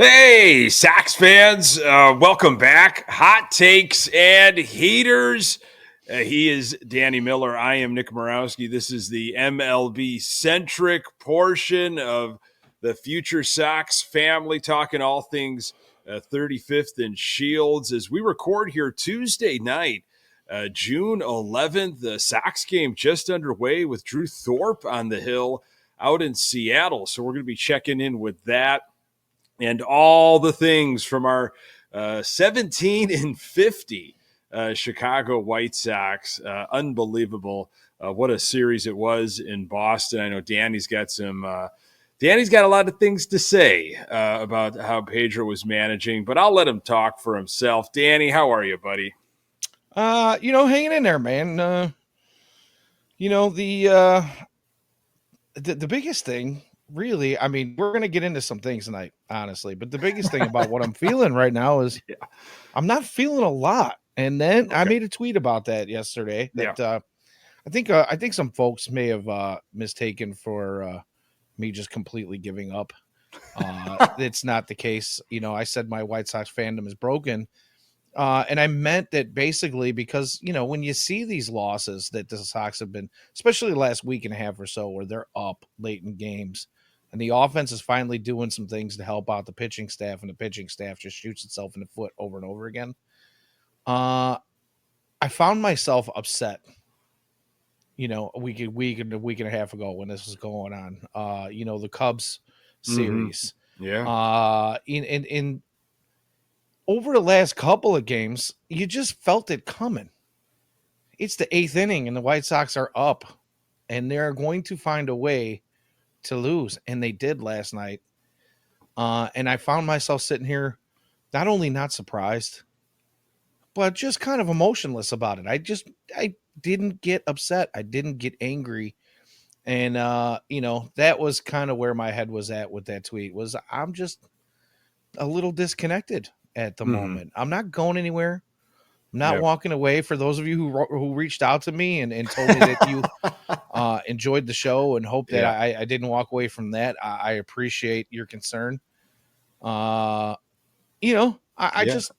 Hey, Sox fans, welcome back. Hot takes and heaters. He is Danny Miller. I am Nick Murawski. This is the MLB-centric portion of the FutureSox family, talking all things 35th and Shields. As we record here Tuesday night, June 11th, the Sox game just underway with Drew Thorpe on the hill out in Seattle. So we're going to be checking in with that and all the things from our 17 and 50 Chicago White Sox. Unbelievable. What a series it was in Boston. I know Danny's got a lot of things to say about how Pedro was managing, but I'll let him talk for himself. Danny, how are you, buddy? Hanging in there, man. The biggest thing, really, I mean, we're going to get into some things tonight, honestly, but the biggest thing about what I'm feeling right now is I'm not feeling a lot. And then I made a tweet about that yesterday that I think some folks may have mistaken for me just completely giving up. It's not the case. I said my White Sox fandom is broken. And I meant that basically because, when you see these losses that the Sox have been, especially the last week and a half or so, where they're up late in games and the offense is finally doing some things to help out the pitching staff, and the pitching staff just shoots itself in the foot over and over again. I found myself upset, a week and a half ago when this was going on, the Cubs series. Mm-hmm. Yeah. In over the last couple of games, you just felt it coming. It's the eighth inning, and the White Sox are up, and they're going to find a way to lose, and they did last night. And I found myself sitting here not only not surprised, but just kind of emotionless about it. I didn't get upset. I didn't get angry. And, that was kind of where my head was at with that tweet. I'm just a little disconnected at the moment. I'm not going anywhere. I'm not walking away. For those of you who reached out to me and told me that you enjoyed the show and hope that I didn't walk away from that, I appreciate your concern. I just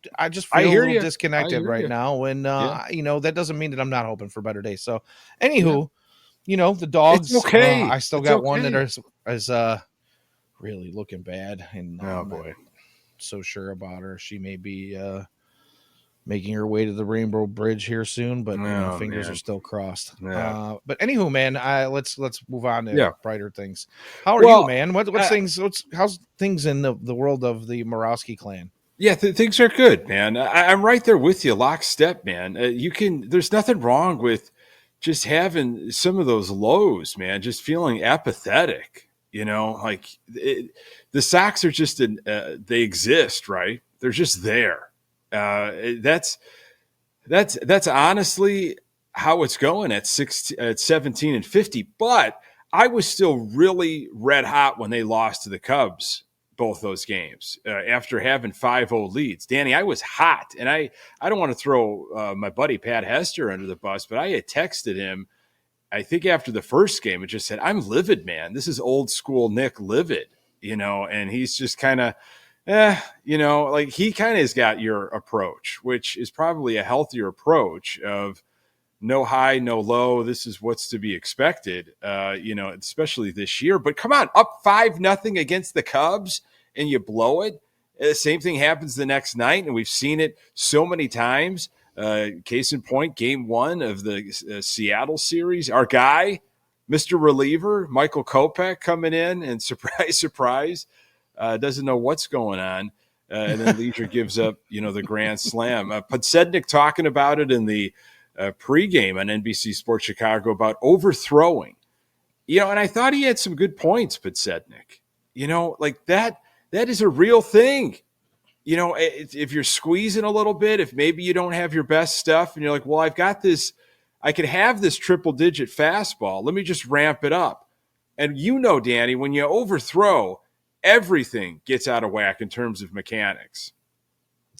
feel a little disconnected right now. And, that doesn't mean that I'm not hoping for better days. So anywho, the dogs, it's okay. I still got one that is really looking bad. And boy. So sure about her. She may be making her way to the Rainbow Bridge here soon, but fingers are still crossed. Yeah. But anywho, man, let's move on to brighter things. How are you, man? How's things in the world of the Murawski clan? Yeah, things are good, man. I'm right there with you, lockstep, man. There's nothing wrong with just having some of those lows, man. Just feeling apathetic. The Sox are just they exist, right? They're just there. That's honestly how it's going at 17 and 50. But I was still really red hot when they lost to the Cubs, both those games, after having 5-0 leads. Danny, I was hot, and I don't want to throw my buddy Pat Hester under the bus, but I had texted him, I think after the first game, it just said, I'm livid, man. This is old school Nick livid, and he's just kind of, he kind of has got your approach, which is probably a healthier approach of no high, no low. This is what's to be expected, especially this year. But come on, up 5-0 against the Cubs and you blow it. The same thing happens the next night, and we've seen it so many times. Case in point, game 1 of the Seattle series. Our guy, Mr. Reliever, Michael Kopech, coming in and surprise, doesn't know what's going on. And then Leisure gives up, the grand slam. Podsednik talking about it in the pregame on NBC Sports Chicago about overthrowing. And I thought he had some good points, Podsednik. That is a real thing. If you're squeezing a little bit, if maybe you don't have your best stuff and you're like, well, I've got this, I could have this triple-digit fastball. Let me just ramp it up. And Danny, when you overthrow, everything gets out of whack in terms of mechanics.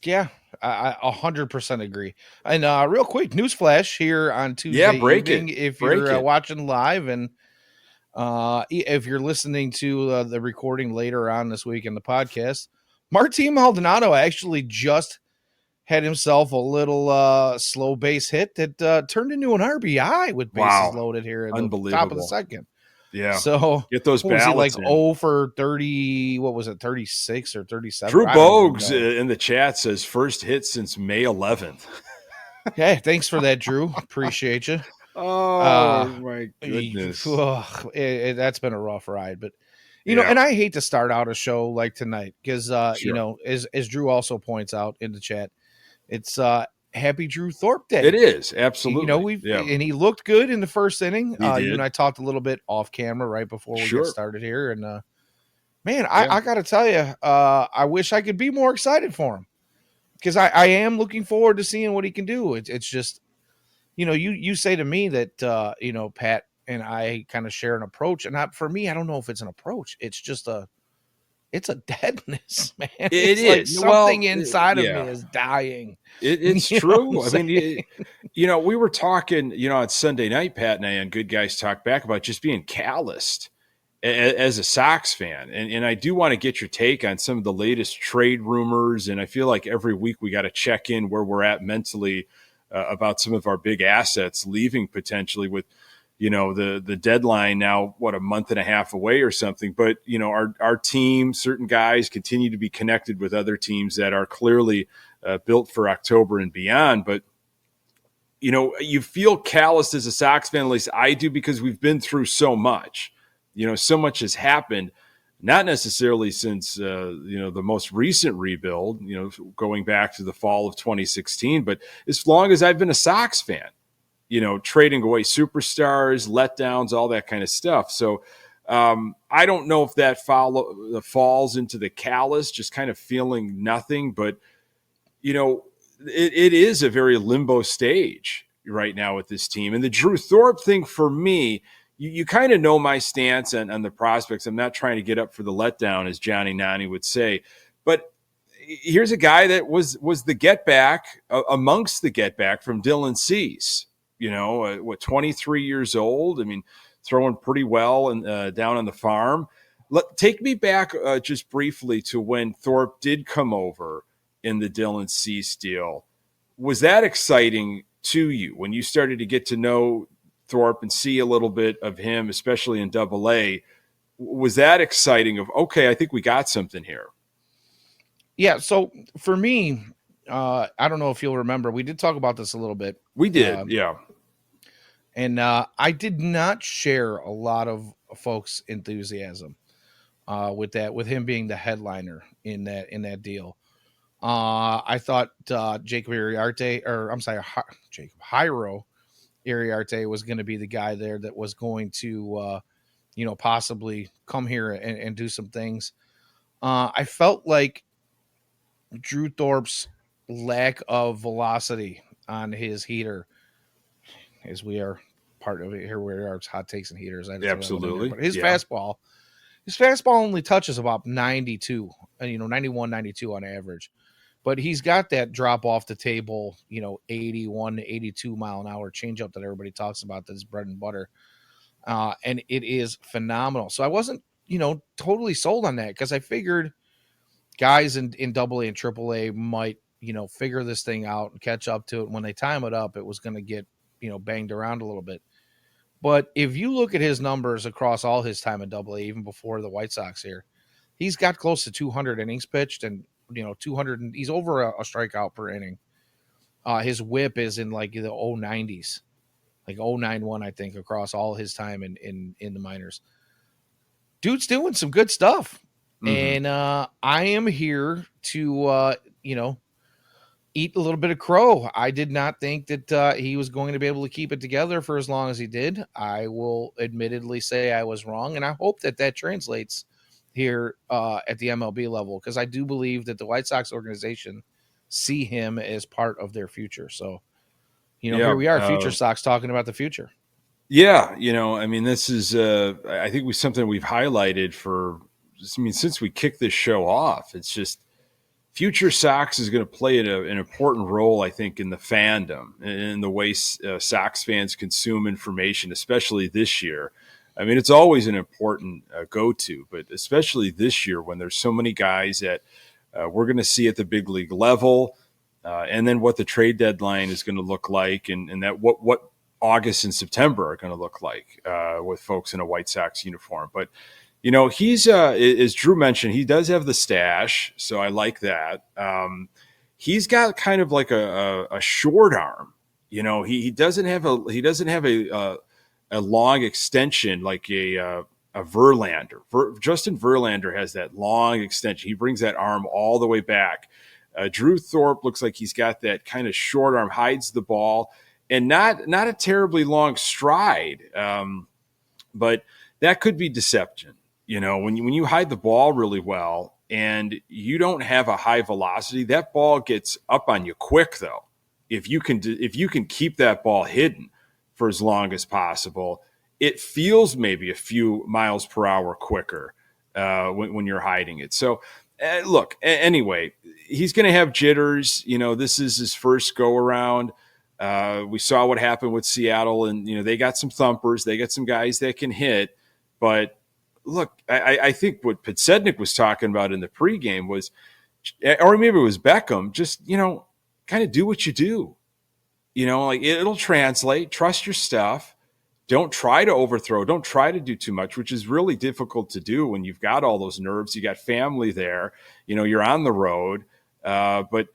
Yeah, I 100% agree. And real quick, newsflash here on Tuesday evening, if you're watching live, and if you're listening to the recording later on this week in the podcast, Martin Maldonado actually just had himself a little slow base hit that turned into an RBI with bases Wow. loaded here in the top of the Unbelievable. second. Yeah. So Get those what was he like? ballots in. 0 for 30. What was it? 36 or 37? Drew I don't even Bogues know. in the chat says first hit since May 11th. Hey, thanks for that, Drew. Appreciate you. Oh my goodness. That's been a rough ride, but Yeah, and I hate to start out a show like tonight because sure. as Drew also points out in the chat, it's Happy Drew Thorpe It Day. is absolutely. Yeah, He looked good in the first inning. he You and did. I talked a little bit off camera right before we get Sure. started here, and man, Yeah. I got to tell you, I wish I could be more excited for him because I am looking forward to seeing what he can do. It's just you say to me that Pat and I kind of share an approach, and for me, I don't know if it's an approach. It's a deadness, man. It It's like is. Well, something inside of me yeah, is dying. it's You know what I'm true. I mean, saying? we were talking, on Sunday night, Pat and I on Good Guys Talk Back about just being calloused as a Sox fan. And I do want to get your take on some of the latest trade rumors. And I feel like every week we got to check in where we're at mentally about some of our big assets leaving potentially with, the deadline now, a month and a half away or something. But, our team, certain guys continue to be connected with other teams that are clearly built for October and beyond. But, you feel calloused as a Sox fan, at least I do, because we've been through so much. So much has happened, not necessarily since, the most recent rebuild, going back to the fall of 2016, but as long as I've been a Sox fan, trading away superstars, letdowns, all that kind of stuff. So I don't know if that falls into the callous, just kind of feeling nothing, but, it is a very limbo stage right now with this team. And the Drew Thorpe thing for me, you kind of know my stance on the prospects. I'm not trying to get up for the letdown, as Johnny Nani would say. But here's a guy that was the get back amongst the get back from Dylan Cease. 23 years old. I mean, throwing pretty well and down on the farm. Take me back just briefly to when Thorpe did come over in the Dylan Cease deal. Was that exciting to you when you started to get to know Thorpe and see a little bit of him, especially in Double-A? Was that exciting of, okay, I think we got something here? Yeah. So for me, I don't know if you'll remember, we did talk about this a little bit. We did. Yeah. And I did not share a lot of folks' enthusiasm with him being the headliner in that deal. I thought Jacob Iriarte, or I'm sorry, Jairo Iriarte was going to be the guy there that was going to, possibly come here and do some things. I felt like Drew Thorpe's lack of velocity on his heater, as we are part of it here, we are hot takes and heaters. Absolutely. But his fastball only touches about 92, 91, 92 on average. But he's got that drop off the table, 81, 82 mile an hour changeup that everybody talks about. That's bread and butter. And it is phenomenal. So I wasn't, totally sold on that because I figured guys in AA and AAA might, figure this thing out and catch up to it. When they time it up, it was going to get, banged around a little bit. But if you look at his numbers across all his time in AA, even before the White Sox here, he's got close to 200 innings pitched and 200. He's over a strikeout per inning. His whip is in like the 090s, like 091, I think, across all his time in the minors. Dude's doing some good stuff. Mm-hmm. And I am here to, eat a little bit of crow. I did not think that he was going to be able to keep it together for as long as he did. I will admittedly say I was wrong, and I hope that translates here at the MLB level, because I do believe that the White Sox organization see him as part of their future. So, here we are, FutureSox, talking about the future. Yeah, I mean, this is I think something we've highlighted since we kicked this show off. It's just FutureSox is going to play an important role, I think, in the fandom and in the way Sox fans consume information, especially this year. I mean, it's always an important go-to, but especially this year when there's so many guys that we're going to see at the big league level, and then what the trade deadline is going to look like, and that what August and September are going to look like with folks in a White Sox uniform. But he's as Drew mentioned, he does have the stash, so I like that. He's got kind of like a short arm. He doesn't have a long extension like a Verlander. Justin Verlander has that long extension. He brings that arm all the way back. Drew Thorpe looks like he's got that kind of short arm, hides the ball, and not a terribly long stride. But that could be deception. When you hide the ball really well and you don't have a high velocity, that ball gets up on you quick though. If you can keep that ball hidden for as long as possible, it feels maybe a few miles per hour quicker when you're hiding it. So look, anyway, he's going to have jitters. This is his first go around. We saw what happened with Seattle, and they got some thumpers. They got some guys that can hit. But look, I think what Podsednik was talking about in the pregame was, or maybe it was Beckham, just kind of do what you do. Like it'll translate. Trust your stuff. Don't try to overthrow. Don't try to do too much, which is really difficult to do when you've got all those nerves. You got family there. You're on the road. But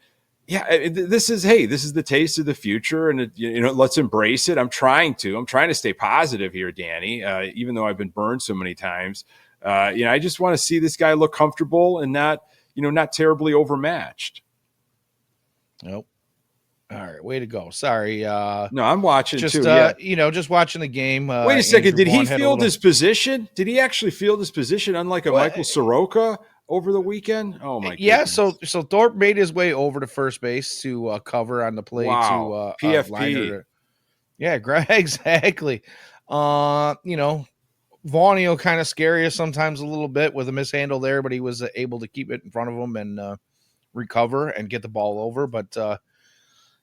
yeah, this is the taste of the future, and let's embrace it. I'm trying to stay positive here, Danny, even though I've been burned so many times. I just want to see this guy look comfortable and not terribly overmatched. Nope. All right, way to go. Sorry. No, I'm watching just, too. Yeah. Just watching the game. Wait a second. Did he field his position? Did he actually field his position, unlike Michael Soroka over the weekend? Oh my goodness. Yeah. So Thorpe made his way over to first base to cover on the play. Wow. To PFP. Yeah, exactly. Vaughnio kind of scary sometimes a little bit with a mishandle there, but he was able to keep it in front of him and recover and get the ball over. But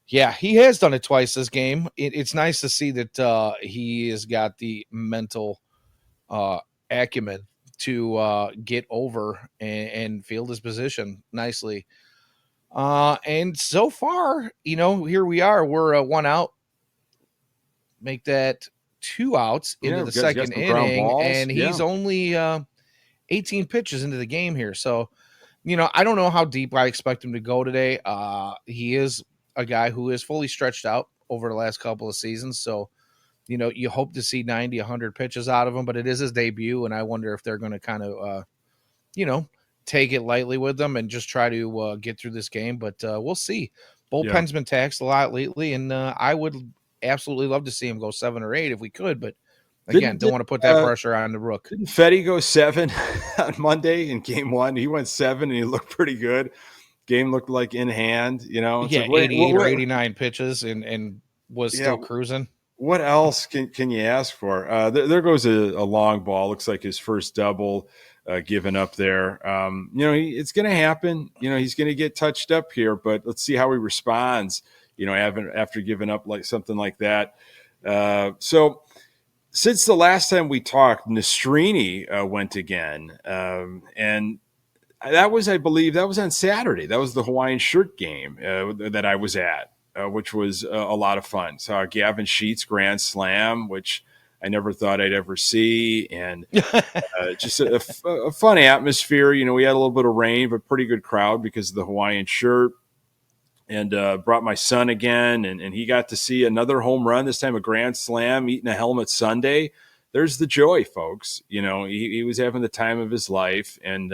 yeah, he has done it twice this game. It's nice to see that he has got the mental acumen to get over and field his position nicely. And so far, here we are. We're 1 out. Make that 2 outs into the second inning, and he's only 18 pitches into the game here. So, I don't know how deep I expect him to go today. He is a guy who is fully stretched out over the last couple of seasons. So, you hope to see 90, 100 pitches out of him, but it is his debut, and I wonder if they're going to kind of, take it lightly with them and just try to get through this game. But we'll see. Bullpen's been taxed a lot lately, and I would absolutely love to see him go 7 or 8 if we could, but again, don't want to put that pressure on the Rook. Didn't Fetty go 7 on Monday in game 1? He went 7 and he looked pretty good. Game looked like in hand, It's 88 or 89 pitches and was still cruising. What else can you ask for? There goes a long ball. Looks like his first double given up there. It's going to happen. He's going to get touched up here, but let's see how he responds, after giving up like something like that. So since the last time we talked, Nastrini went again. And that was, I believe, that was on Saturday. That was the Hawaiian shirt game that I was at, which was a lot of fun. Saw Gavin Sheets grand slam, which I never thought I'd ever see. And just a fun atmosphere. We had a little bit of rain, but pretty good crowd because of the Hawaiian shirt. And brought my son again, and he got to see another home run, this time a grand slam, eating a helmet Sunday. There's the joy, folks. He was having the time of his life, and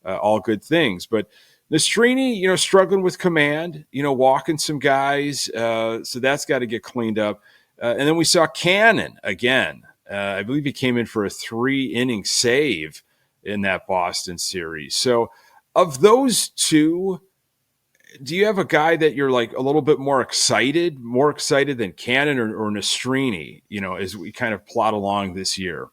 all good things. But Nastrini, struggling with command, walking some guys. So that's got to get cleaned up. And then we saw Cannon again. I believe he came in for a 3-inning save in that Boston series. So of those two, do you have a guy that you're like a little bit more excited than Cannon or Nastrini, as we kind of plot along this year?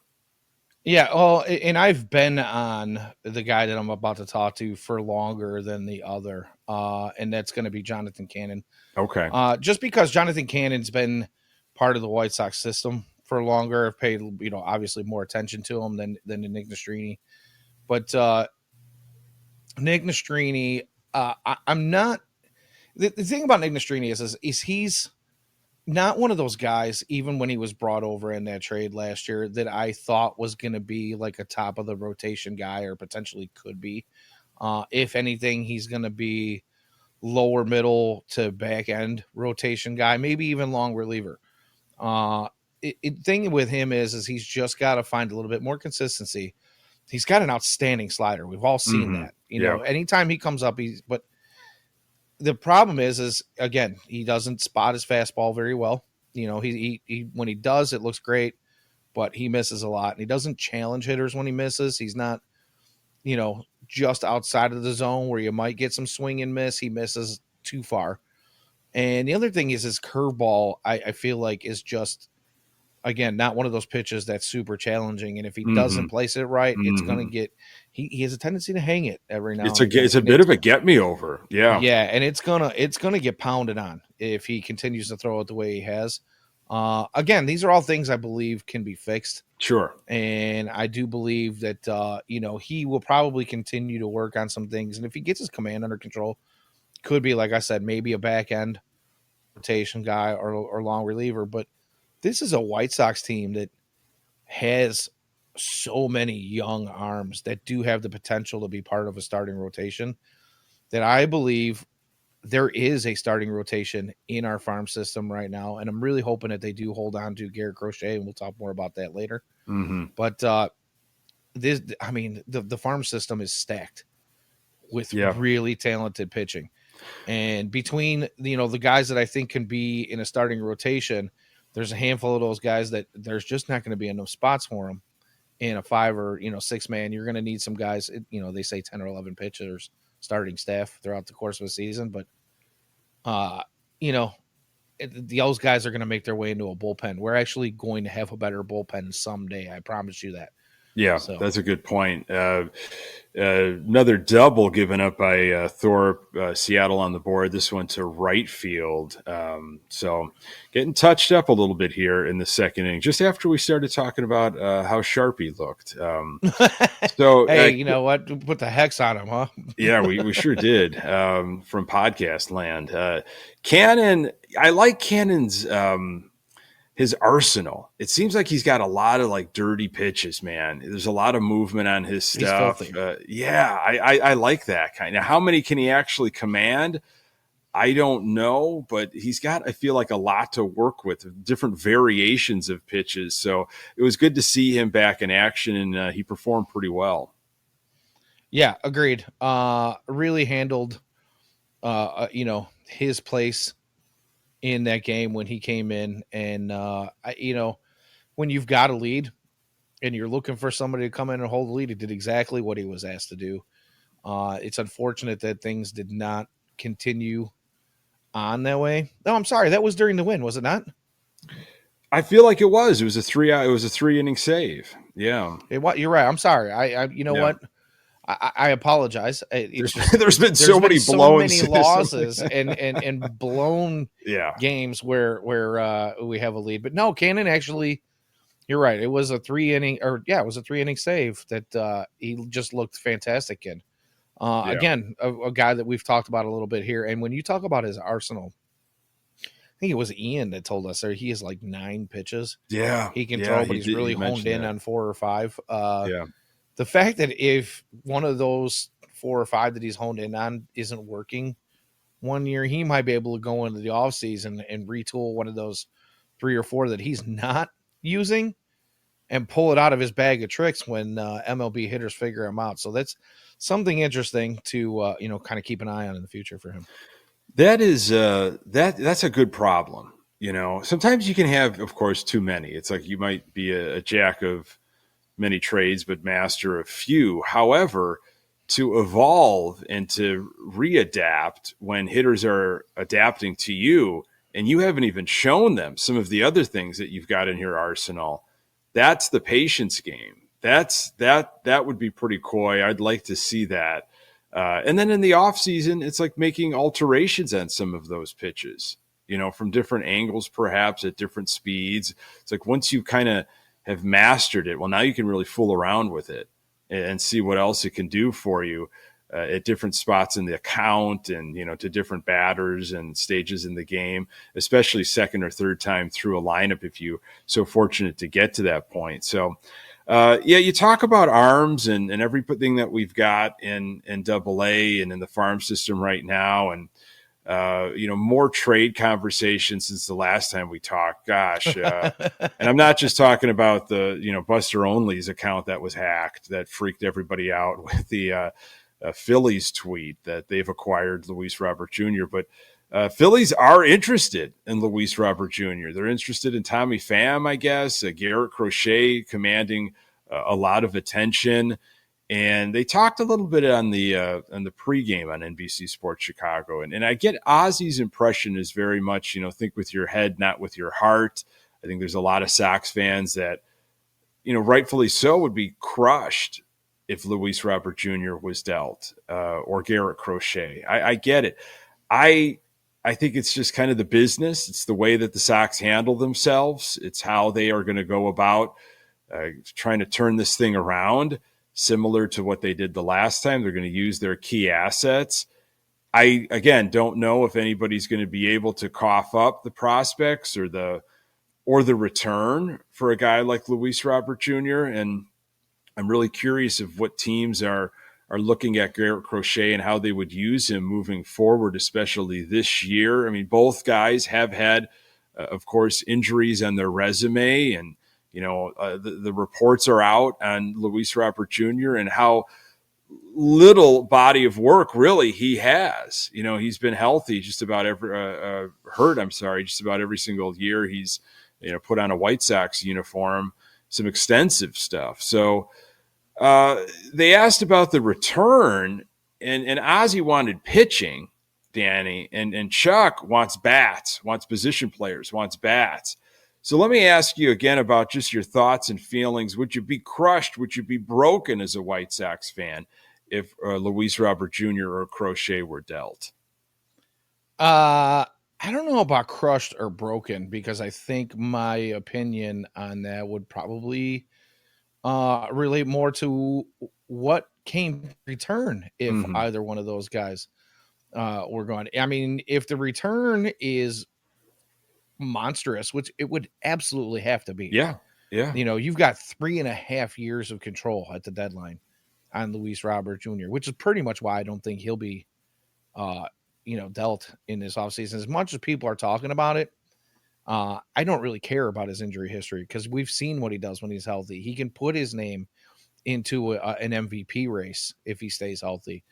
Yeah. Well, and I've been on the guy that I'm about to talk to for longer than the other. And that's going to be Jonathan Cannon. Okay. Just because Jonathan Cannon's been part of the White Sox system for longer, I've paid, obviously more attention to him than Nick Nastrini. But Nick Nastrini, I'm not. The thing about Nick Nastrini is he's not one of those guys, even when he was brought over in that trade last year, that I thought was going to be like a top of the rotation guy or potentially could be. If anything, he's going to be lower middle to back end rotation guy, maybe even long reliever. Thing with him is he's just got to find a little bit more consistency. He's got an outstanding slider. We've all seen Mm-hmm. that. Yeah. Anytime he comes up, but the problem is again, he doesn't spot his fastball very well. He when he does, it looks great, but he misses a lot, and he doesn't challenge hitters when he misses. He's not, just outside of the zone where you might get some swing and miss. He misses too far. And the other thing is his curveball, I feel like, is just, again, not one of those pitches that's super challenging. And if he doesn't place it right, it's going to get, he has a tendency to hang it every now and again. It's a bit of a get me over. Yeah. Yeah. And it's gonna get pounded on if he continues to throw it the way he has. Again, these are all things I believe can be fixed. Sure. And I do believe that, he will probably continue to work on some things. And if he gets his command under control, could be, like I said, maybe a back end rotation guy or long reliever. But this is a White Sox team that has so many young arms that do have the potential to be part of a starting rotation that I believe there is a starting rotation in our farm system right now. And I'm really hoping that they do hold on to Garrett Crochet, and we'll talk more about that later. But the farm system is stacked with really talented pitching. And between, the guys that I think can be in a starting rotation, there's a handful of those guys that there's just not going to be enough spots for them in a 5 or 6 man. You're going to need some guys, they say 10 or 11 pitchers starting staff throughout the course of a season. But, those guys are going to make their way into a bullpen. We're actually going to have a better bullpen someday. I promise you that. Yeah, so that's a good point. Another double given up by Thorpe, Seattle on the board. This one to right field. So getting touched up a little bit here in the second inning, just after we started talking about how sharp he looked. So hey, you know what? Put the hex on him, huh? Yeah, we sure did. From podcast land, Cannon. I like Cannon's. His arsenal. It seems like he's got a lot of like dirty pitches, man. There's a lot of movement on his stuff. I like that kind. Now, how many can he actually command? I don't know, but he's got, I feel like, a lot to work with, different variations of pitches. So it was good to see him back in action, and he performed pretty well. Yeah, agreed. Really handled, his place in that game when he came in. And, when you've got a lead and you're looking for somebody to come in and hold the lead, he did exactly what he was asked to do. It's unfortunate that things did not continue on that way. No, I'm sorry. That was during the win, was it not? I feel like it was. It was a 3 inning save. Yeah. You're right. I'm sorry. What? I apologize. There's been so many losses and blown games where we have a lead. But no, Cannon actually, you're right. It was a 3 inning save that he just looked fantastic in. Again, a guy that we've talked about a little bit here. And when you talk about his arsenal, I think it was Ian that told us he has like 9 pitches. Yeah, he can throw, but he's really honed in on 4 or 5. The fact that if one of those 4 or 5 that he's honed in on isn't working one year, he might be able to go into the offseason and retool one of those 3 or 4 that he's not using and pull it out of his bag of tricks when MLB hitters figure him out. So that's something interesting to kind of keep an eye on in the future for him. That is that's a good problem. Sometimes you can have, of course, too many. It's like you might be a jack of many trades, but master of few. However, to evolve and to readapt when hitters are adapting to you and you haven't even shown them some of the other things that you've got in your arsenal, that's the patience game. That would be pretty coy. I'd like to see that. And then in the off season, it's like making alterations on some of those pitches, from different angles, perhaps at different speeds. It's like once you kind of have mastered it, well, now you can really fool around with it and see what else it can do for you. at different spots in the account and, to different batters and stages in the game, especially second or third time through a lineup if you so fortunate to get to that point. So, you talk about arms and everything that we've got in AA and in the farm system right now. And, more trade conversation since the last time we talked. Gosh. And I'm not just talking about the, Buster Only's account that was hacked that freaked everybody out with the Phillies tweet that they've acquired Luis Robert Jr., but Phillies are interested in Luis Robert Jr. They're interested in Tommy Pham, I guess, Garrett Crochet commanding a lot of attention. And they talked a little bit on the pregame on NBC Sports Chicago. And I get Ozzy's impression is very much, think with your head, not with your heart. I think there's a lot of Sox fans that, rightfully so, would be crushed if Luis Robert Jr. was dealt or Garrett Crochet. I get it. I think it's just kind of the business. It's the way that the Sox handle themselves. It's how they are going to go about trying to turn this thing around. Similar to what they did the last time. They're going to use their key assets. I, again, don't know if anybody's going to be able to cough up the prospects or the return for a guy like Luis Robert Jr. And I'm really curious of what teams are looking at Garrett Crochet and how they would use him moving forward, especially this year. I mean, both guys have had, of course, injuries on their resume, and the reports are out on Luis Robert Jr. and how little body of work really he has. He's been healthy just about just about every single year he's, put on a White Sox uniform, some extensive stuff. So they asked about the return, and Ozzy wanted pitching, Danny, and Chuck wants bats, wants position players, wants bats. So let me ask you again about just your thoughts and feelings. Would you be crushed? Would you be broken as a White Sox fan if Luis Robert Jr. or Crochet were dealt? I don't know about crushed or broken, because I think my opinion on that would probably relate more to what came in return if either one of those guys were gone. I mean, if the return is monstrous, which it would absolutely have to be. Yeah. You've got 3.5 years of control at the deadline on Luis Robert Jr., which is pretty much why I don't think he'll be, dealt in this offseason. As much as people are talking about it, I don't really care about his injury history, because we've seen what he does when he's healthy. He can put his name into an MVP race if he stays healthy.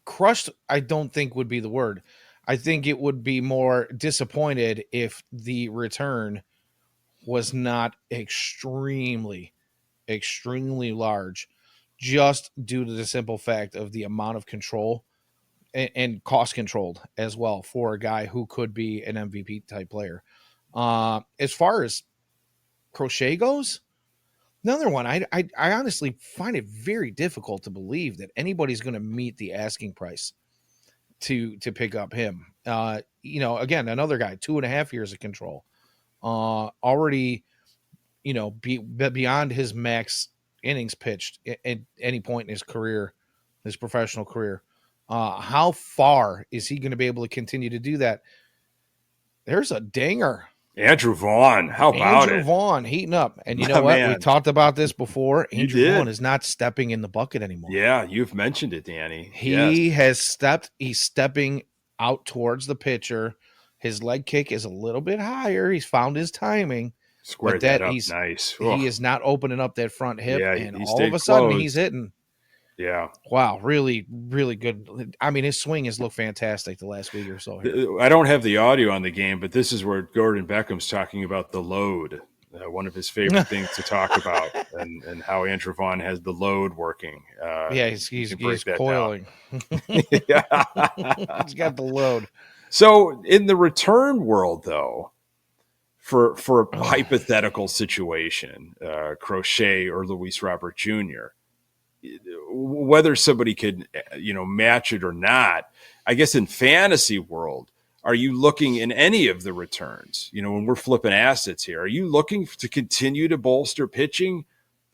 Crushed, I don't think would be the word. I think it would be more disappointed if the return was not extremely, extremely large, just due to the simple fact of the amount of control and cost controlled as well for a guy who could be an MVP type player. As far as Crochet goes, another one, I honestly find it very difficult to believe that anybody's going to meet the asking price to pick up him. Again, another guy, 2.5 years of control, already, beyond his max innings pitched at any point in his career, his professional career. How far is he going to be able to continue to do that? There's a dinger. Andrew Vaughn. How about Andrew it? Vaughn heating up. And you know what? Man. We talked about this before. Andrew Vaughn is not stepping in the bucket anymore. Yeah, you've mentioned it, Danny. He's stepping out towards the pitcher. His leg kick is a little bit higher. He's found his timing. Squared that up nice. He is not opening up that front hip. Yeah, and all of a sudden he's hitting. Yeah. Wow. Really, really good. I mean, his swing has looked fantastic the last week or so here. I don't have the audio on the game, but this is where Gordon Beckham's talking about the load, one of his favorite things to talk about, and how Andrew Vaughn has the load working. He's coiling. Yeah. He's got the load. So in the return world, though, for a hypothetical situation, Crochet or Luis Robert Jr., whether somebody could, match it or not, I guess in fantasy world, are you looking in any of the returns? When we're flipping assets here, are you looking to continue to bolster pitching,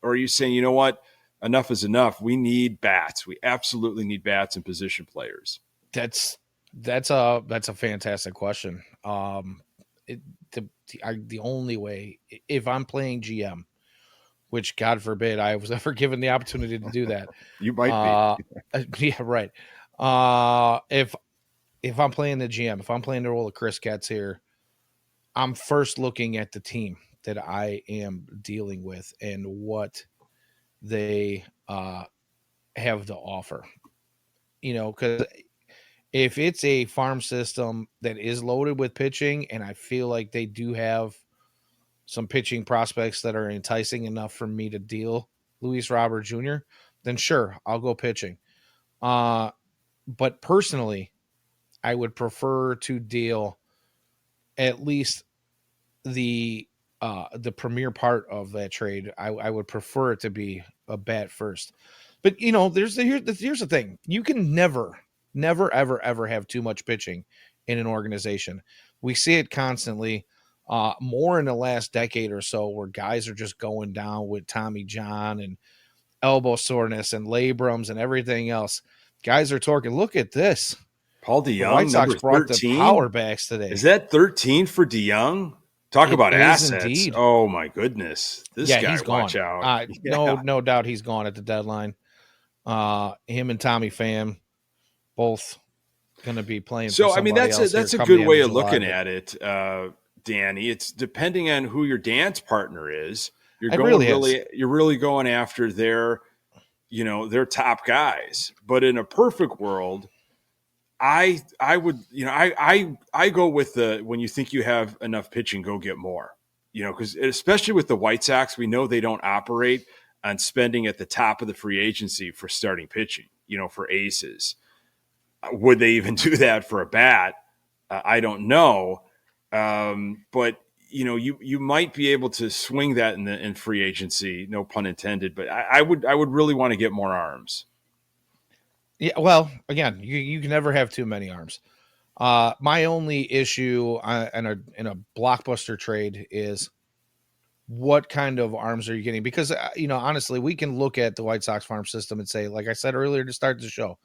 or are you saying, you know what, enough is enough. We need bats. We absolutely need bats and position players. That's a fantastic question. It, the only way, if I'm playing GM, which God forbid I was ever given the opportunity to do that. You might be. Yeah, right. If I'm playing the GM, if I'm playing the role of Chris Getz here, I'm first looking at the team that I am dealing with and what they have to offer. Because if it's a farm system that is loaded with pitching, and I feel like they do have some pitching prospects that are enticing enough for me to deal Luis Robert Jr., then sure, I'll go pitching. But personally, I would prefer to deal at least the premier part of that trade. I would prefer it to be a bat first. But here's the thing: you can never, ever, ever have too much pitching in an organization. We see it constantly. More in the last decade or so, where guys are just going down with Tommy John and elbow soreness and labrums and everything else. Guys are talking. Look at this. Paul The White DeYoung, Sox number brought 13. the power backs today. Is that 13 for DeYoung? Talk It about is assets. indeed. Oh my goodness. This guy, he's gone. watch out. No doubt he's gone at the deadline. Him and Tommy Pham both going to be playing. So, for I mean, that's a good way of looking at it, Danny. It's depending on who your dance partner is. You're really going after their top guys. But in a perfect world, I would, I go with when you think you have enough pitching, go get more, because especially with the White Sox, we know they don't operate on spending at the top of the free agency for starting pitching, for aces. Would they even do that for a bat? I don't know. But you might be able to swing that in free agency, no pun intended, but I would really want to get more arms. Yeah, well, again, you can never have too many arms. My only issue in a blockbuster trade is what kind of arms are you getting? Because honestly, we can look at the White Sox farm system and say, like I said earlier to start the show,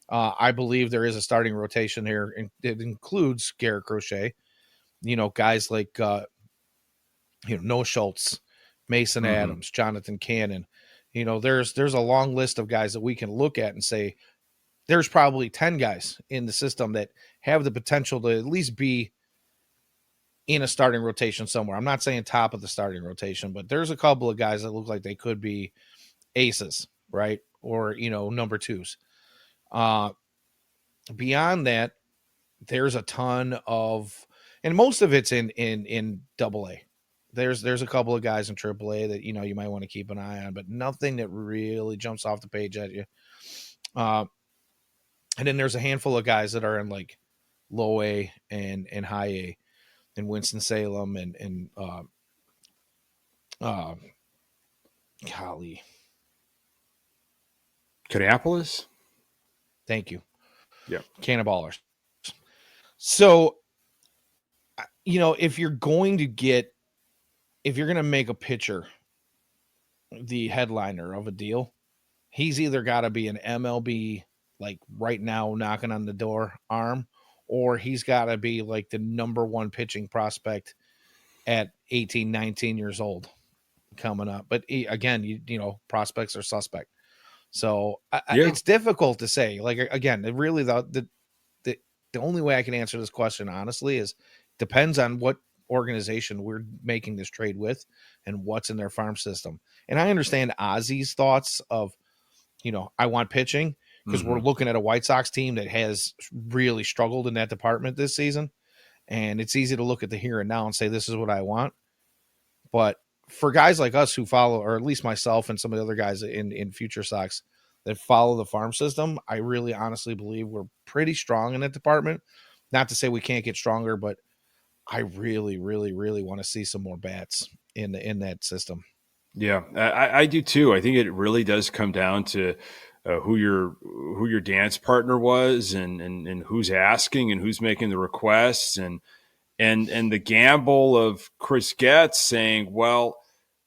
I believe there is a starting rotation here, and it includes Garrett Crochet. Guys like Noah Schultz, Mason Adams, Jonathan Cannon. There's a long list of guys that we can look at and say, there's probably 10 guys in the system that have the potential to at least be in a starting rotation somewhere. I'm not saying top of the starting rotation, but there's a couple of guys that look like they could be aces, right? Or, number twos. Beyond that, there's a ton of, and most of it's in AA. There's a couple of guys in AAA that, you might want to keep an eye on, but nothing that really jumps off the page at you. And then there's a handful of guys that are in like low A and high A, in Winston-Salem and golly. Kannapolis? Thank you. Yeah. Cannonballers. So, if you're going to make a pitcher the headliner of a deal, he's either got to be an MLB, like right now knocking on the door arm, or he's got to be like the number one pitching prospect at 18, 19 years old coming up. But again, prospects are suspect. So it's difficult to say. Like, again, it really, the only way I can answer this question honestly is depends on what organization we're making this trade with and what's in their farm system. And I understand Ozzy's thoughts of, I want pitching, because we're looking at a White Sox team that has really struggled in that department this season. And it's easy to look at the here and now and say, this is what I want. But for guys like us who follow, or at least myself and some of the other guys in FutureSox that follow the farm system, I really honestly believe we're pretty strong in that department. Not to say we can't get stronger, but I really, really, really want to see some more bats in that system. Yeah, I do too. I think it really does come down to who your dance partner was, and who's asking and who's making the requests, and the gamble of Chris Getz saying, well,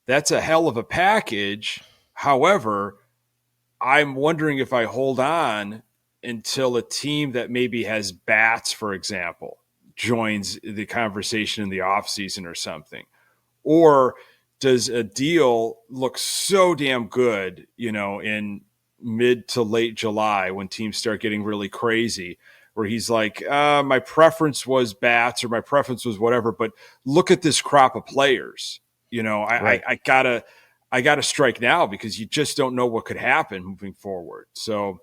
that's a hell of a package. However, I'm wondering if I hold on until a team that maybe has bats, for example, joins the conversation in the offseason or something. Or does a deal look so damn good, in mid to late July when teams start getting really crazy, where he's like, my preference was bats or my preference was whatever, but look at this crop of players. Right. I gotta strike now because you just don't know what could happen moving forward. So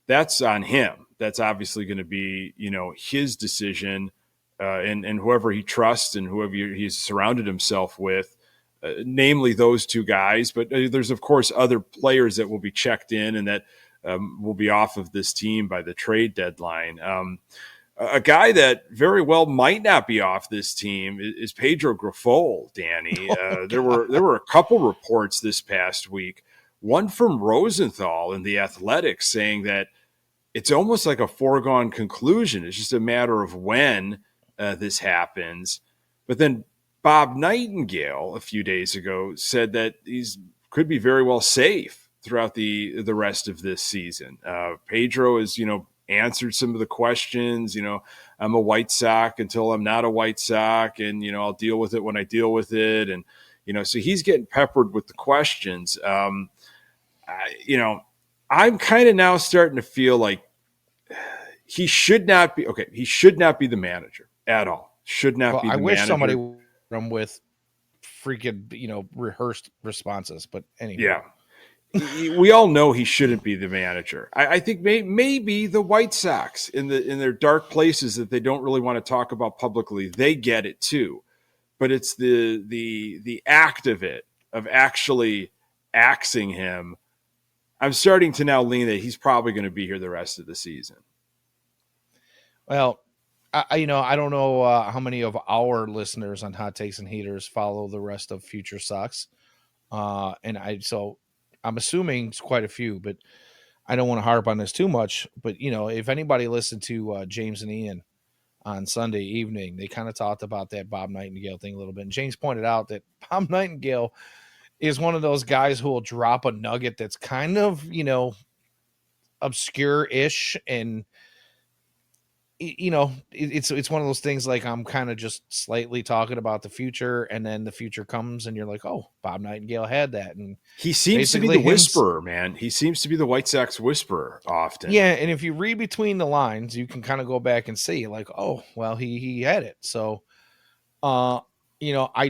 that's on him. That's obviously going to be, his decision, and whoever he trusts and whoever he's surrounded himself with, namely those two guys. But there's, of course, other players that will be checked in and that will be off of this team by the trade deadline. A guy that very well might not be off this team is Pedro Grifol, Danny. Oh, There were a couple reports this past week, one from Rosenthal in The Athletic saying that it's almost like a foregone conclusion. It's just a matter of when this happens. But then Bob Nightingale a few days ago said that he's could be very well safe throughout the rest of this season. Pedro has, answered some of the questions. I'm a White Sox until I'm not a White Sox, and I'll deal with it when I deal with it. And so he's getting peppered with the questions. I'm kind of now starting to feel like he should not be okay. He should not be the manager at all. Should not well, be the I wish manager. somebody would come with freaking, rehearsed responses. But anyway. Yeah. We all know he shouldn't be the manager. I think maybe the White Sox in their dark places that they don't really want to talk about publicly, they get it too. But it's the act of it, of actually axing him. I'm starting to now lean that he's probably going to be here the rest of the season. Well, I don't know how many of our listeners on Hot Takes and Heaters follow the rest of FutureSox. So I'm assuming it's quite a few, but I don't want to harp on this too much. But, if anybody listened to James and Ian on Sunday evening, they kind of talked about that Bob Nightingale thing a little bit. And James pointed out that Bob Nightingale is one of those guys who will drop a nugget that's kind of, obscure-ish, and it's one of those things like I'm kind of just slightly talking about the future, and then the future comes and you're like, oh, Bob Nightingale had that. And he seems to be the whisperer, man. He seems to be the White Sox whisperer often. Yeah, and if you read between the lines, you can kind of go back and see like, oh, well, he had it. So I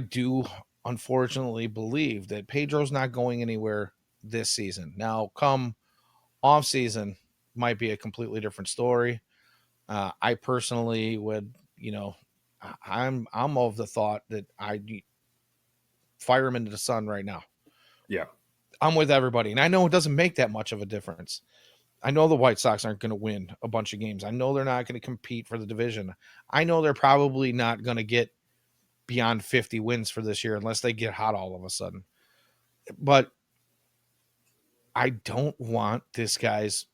do unfortunately believe that Pedro's not going anywhere this season. Now, come off season might be a completely different story. I personally would, I'm of the thought that I fire him into the sun right now. Yeah. I'm with everybody. And I know it doesn't make that much of a difference. I know the White Sox aren't going to win a bunch of games. I know they're not going to compete for the division. I know they're probably not going to get beyond 50 wins for this year unless they get hot all of a sudden. But I don't want this guy's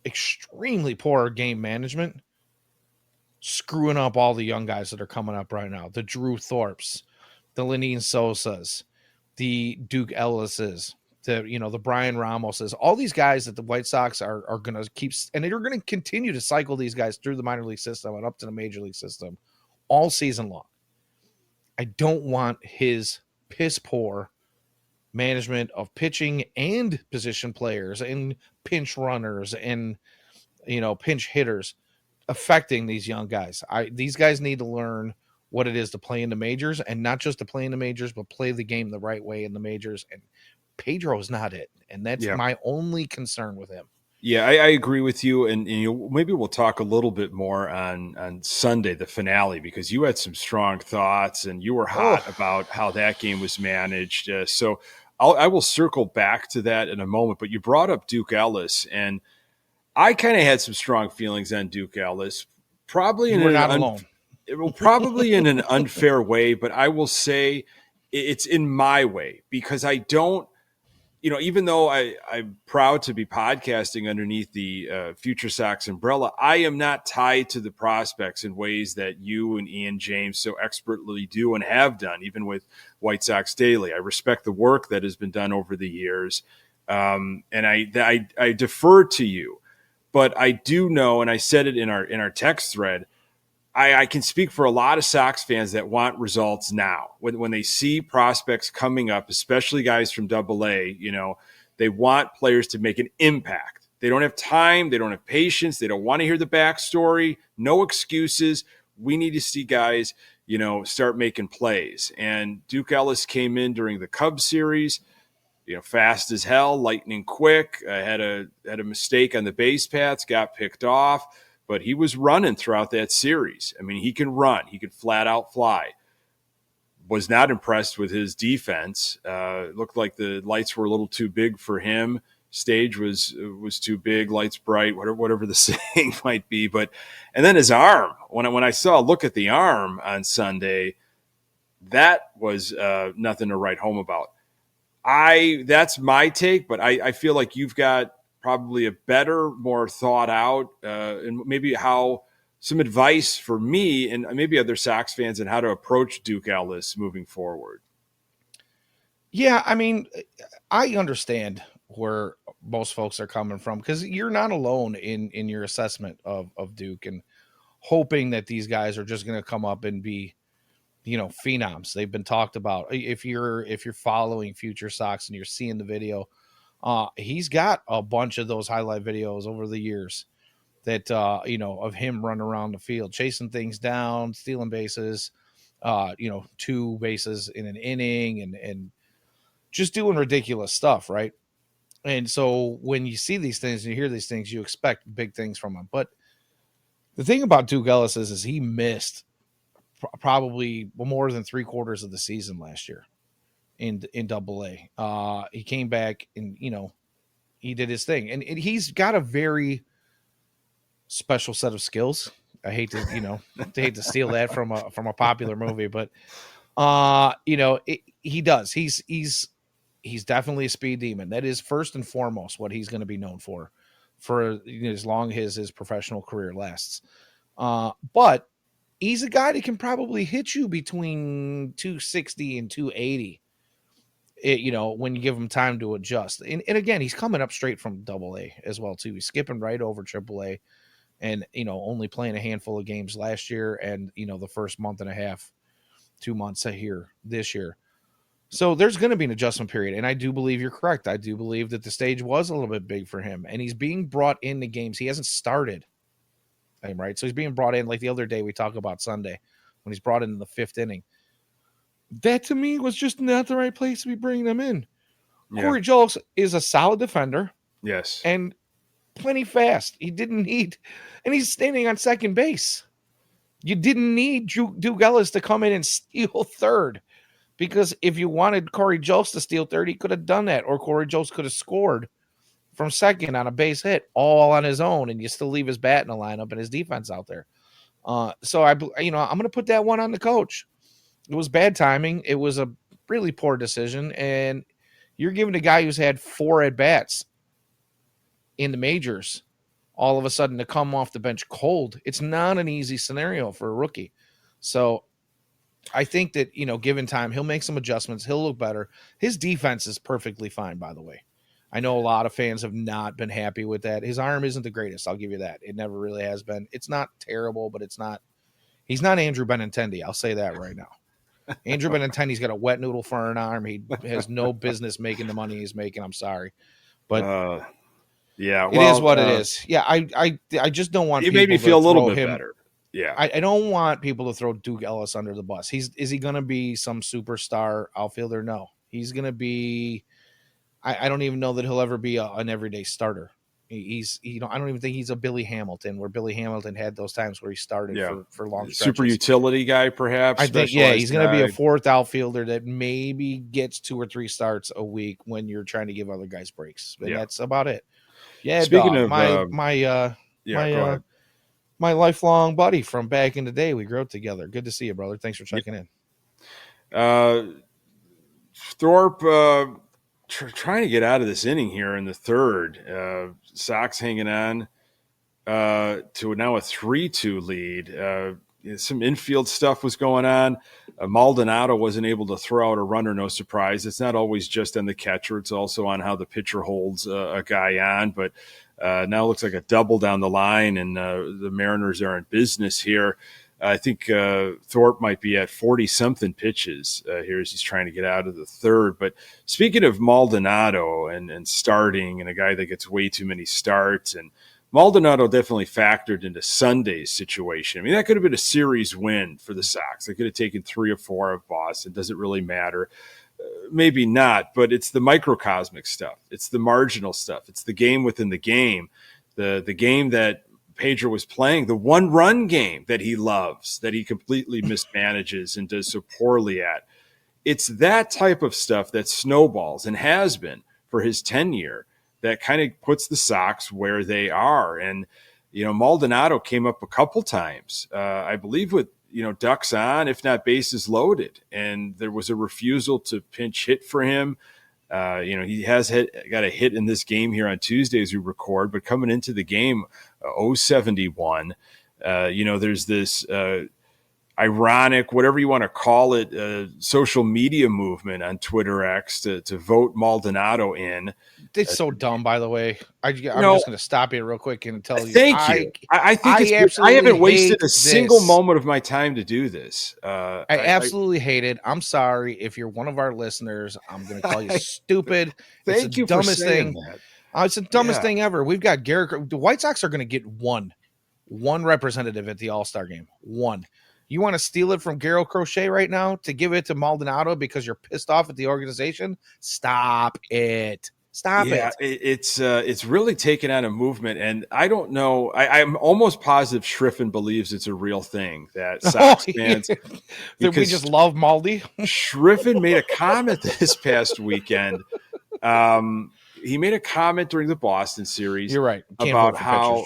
extremely poor game management screwing up all the young guys that are coming up right now. The Drew Thorpes, the Lenine Sosas, the Duke Ellises, the Brian Ramoses, all these guys that the White Sox are going to keep, and they're going to continue to cycle these guys through the minor league system and up to the major league system all season long. I don't want his piss poor management of pitching and position players and pinch runners and, pinch hitters affecting these young guys. These guys need to learn what it is to play in the majors, and not just to play in the majors, but play the game the right way in the majors. And Pedro is not it. And that's my only concern with him. Yeah, I agree with you. And maybe we'll talk a little bit more on Sunday, the finale, because you had some strong thoughts and you were hot about how that game was managed. So I will circle back to that in a moment. But you brought up Duke Ellis, and I kind of had some strong feelings on Duke Ellis, probably you were not alone. Probably in an unfair way, but I will say it's in my way, because I don't, even though I'm proud to be podcasting underneath the FutureSox umbrella, I am not tied to the prospects in ways that you and Ian James so expertly do and have done, even with White Sox Daily. I respect the work that has been done over the years. And I defer to you, but I do know, and I said it in our text thread. I can speak for a lot of Sox fans that want results now. When they see prospects coming up, especially guys from Double A, they want players to make an impact. They don't have time. They don't have patience. They don't want to hear the backstory. No excuses. We need to see guys, start making plays. And Duke Ellis came in during the Cubs series, fast as hell, lightning quick. Had a mistake on the base paths, got picked off, but he was running throughout that series. I mean, he can run. He can flat out fly. Was not impressed with his defense. Looked like the lights were a little too big for him. Stage was too big, lights bright, whatever the saying might be. And then his arm. When I saw a look at the arm on Sunday, that was nothing to write home about. That's my take, but I feel like you've got probably a better, more thought out, and maybe some advice for me and maybe other Sox fans on how to approach Duke Ellis moving forward. Yeah, I mean, I understand where most folks are coming from, because you're not alone in your assessment of Duke and hoping that these guys are just going to come up and be, phenoms. They've been talked about. If you're following FutureSox and you're seeing the video, he's got a bunch of those highlight videos over the years that of him running around the field, chasing things down, stealing bases, 2 bases in an inning, and just doing ridiculous stuff, right? And so when you see these things and you hear these things, you expect big things from him. But the thing about Duke Ellis is he missed probably more than 3/4 of the season last year in Double A. He came back and he did his thing, and he's got a very special set of skills. I hate to steal that from a popular movie, but he does. He's definitely a speed demon. That is first and foremost what he's going to be known for as long as his professional career lasts. But he's a guy that can probably hit you between 260 and 280. When you give him time to adjust. And again, he's coming up straight from Double A as well too. He's skipping right over Triple A, and only playing a handful of games last year, and the first month and a half, 2 months here this year. So there's going to be an adjustment period, and I do believe you're correct. I do believe that the stage was a little bit big for him, and he's being brought into games. He hasn't started, right? So he's being brought in, like the other day we talk about Sunday, when he's brought in the 5th inning. That to me was just not the right place to be bringing him in. Yeah. Corey Julks is a solid defender. Yes. And plenty fast. He didn't need, and he's standing on second base. You didn't need Duke Ellis to come in and steal third, because if you wanted Corey Julks to steal third, he could have done that, or Corey Julks could have scored from second on a base hit all on his own, and you still leave his bat in the lineup and his defense out there. So I'm going to put that one on the coach. It was bad timing. It was a really poor decision, and you're giving a guy who's had 4 at-bats in the majors all of a sudden to come off the bench cold. It's not an easy scenario for a rookie. So I think that, given time, he'll make some adjustments. He'll look better. His defense is perfectly fine, by the way. I know a lot of fans have not been happy with that. His arm isn't the greatest. I'll give you that. It never really has been. It's not terrible, but he's not Andrew Benintendi. I'll say that right now. Andrew Benintendi's got a wet noodle for an arm. He has no business making the money he's making. I'm sorry. But yeah, it is what it is. Yeah, I just don't want. It made me feel a little bit better. Yeah, I don't want people to throw Duke Ellis under the bus. Is he going to be some superstar outfielder? No, he's going to be. I don't even know that he'll ever be an everyday starter. I don't even think he's a Billy Hamilton, where Billy Hamilton had those times where he started for long stretches. Super utility guy, perhaps. I think, he's going to be a 4th outfielder that maybe gets 2 or 3 starts a week when you're trying to give other guys breaks. And that's about it. Yeah, speaking of my lifelong buddy from back in the day, we grew up together. Good to see you, brother. Thanks for checking in. Thorpe trying to get out of this inning here in the 3rd. Sox hanging on to now a 3-2 lead. some infield stuff was going on. Maldonado wasn't able to throw out a runner, no surprise. It's not always just on the catcher. It's also on how the pitcher holds a guy on. But now it looks like a double down the line, and the Mariners are in business here. I think Thorpe might be at 40-something pitches here as he's trying to get out of the third. But speaking of Maldonado and starting, and a guy that gets way too many starts, and Maldonado definitely factored into Sunday's situation. I mean, that could have been a series win for the Sox. They could have taken 3 or 4 of Boston. Doesn't really matter. Maybe not, but it's the microcosmic stuff. It's the marginal stuff. It's the game within the game. The game that Pedro was playing, the one-run game that he loves, that he completely mismanages and does so poorly at. It's that type of stuff that snowballs and has been for his tenure that kind of puts the Sox where they are. And, Maldonado came up a couple times, I believe with, ducks on, if not bases loaded. And there was a refusal to pinch hit for him. He has got a hit in this game here on Tuesday as we record, but coming into the game, 071. There's this ironic, whatever you want to call it, social media movement on Twitter X to vote Maldonado in. It's so dumb, by the way. I'm just going to stop you real quick and tell you. Thank you. I think I haven't wasted a single moment of my time to do this. I absolutely hate it. I'm sorry if you're one of our listeners. I'm going to call you stupid. Thank you for saying that. It's the dumbest thing ever. We've got Garrett. The White Sox are going to get one representative at the All-Star game. One. You want to steal it from Garrett Crochet right now to give it to Maldonado because you're pissed off at the organization? Stop it. Stop it. It's really taken on a movement, and I don't know. I'm almost positive Schriffen believes it's a real thing that Sox fans. That we just love Maldi. Schriffen made a comment this past weekend. He made a comment during the Boston series. You're right. About how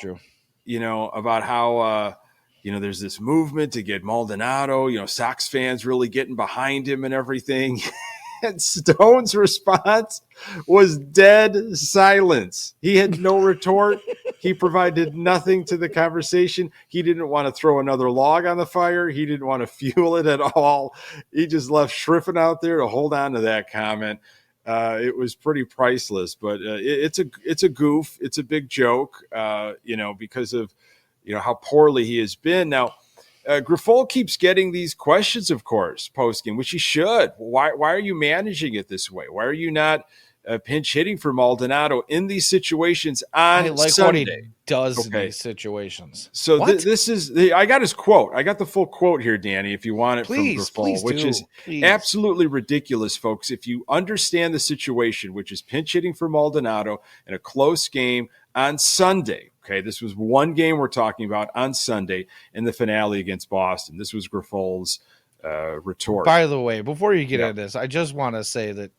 there's this movement to get Maldonado. Sox fans really getting behind him and everything. And Stone's response was dead silence. He had no retort. He provided nothing to the conversation. He didn't want to throw another log on the fire. He didn't want to fuel it at all. He just left Schriffen out there to hold on to that comment. It was pretty priceless, but it's a goof. It's a big joke, because of how poorly he has been. Now, Grifol keeps getting these questions, of course, post-game, which he should. Why are you managing it this way? Why are you not pinch hitting for Maldonado in these situations on Sunday? What he does in these situations. So this is I got his quote. I got the full quote here, Danny, if you want it from Grifol, which is absolutely ridiculous, folks. If you understand the situation, which is pinch hitting for Maldonado in a close game on Sunday. Okay, this was one game we're talking about on Sunday in the finale against Boston. This was Grifol's retort. By the way, before you get into this, I just want to say that.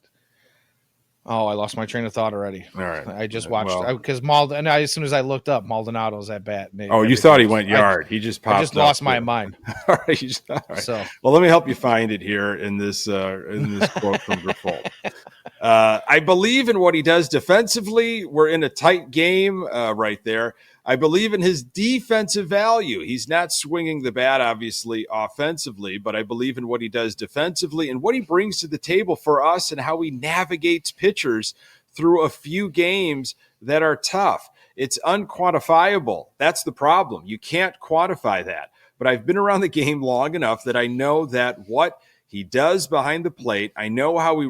Oh, I lost my train of thought already. All right, I just watched because as soon as I looked up, Maldonado's at bat. You thought he went yard? He just popped. I just lost my mind. All right. All right. So, well, let me help you find it here in this quote from Grifol. I believe in what he does defensively. We're in a tight game right there. I believe in his defensive value. He's not swinging the bat, obviously, offensively, but I believe in what he does defensively and what he brings to the table for us and how he navigates pitchers through a few games that are tough. It's unquantifiable. That's the problem. You can't quantify that. But I've been around the game long enough that I know that what he does behind the plate, I know how he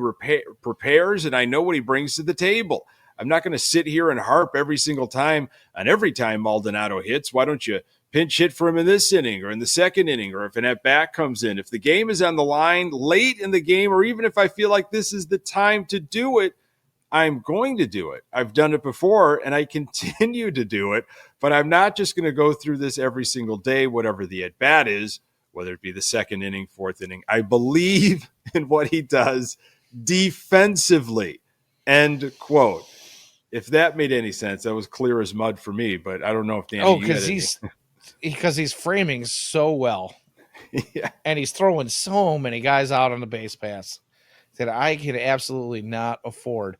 prepares, and I know what he brings to the table. I'm not going to sit here and harp every single time on every time Maldonado hits. Why don't you pinch hit for him in this inning or in the second inning, or if an at-bat comes in? If the game is on the line late in the game, or even if I feel like this is the time to do it, I'm going to do it. I've done it before, and I continue to do it, but I'm not just going to go through this every single day, whatever the at-bat is, whether it be the second inning, fourth inning. I believe in what he does defensively, end quote. If that made any sense, that was clear as mud for me, but I don't know if Danny. Because he's framing so well, and he's throwing so many guys out on the base pass that I can absolutely not afford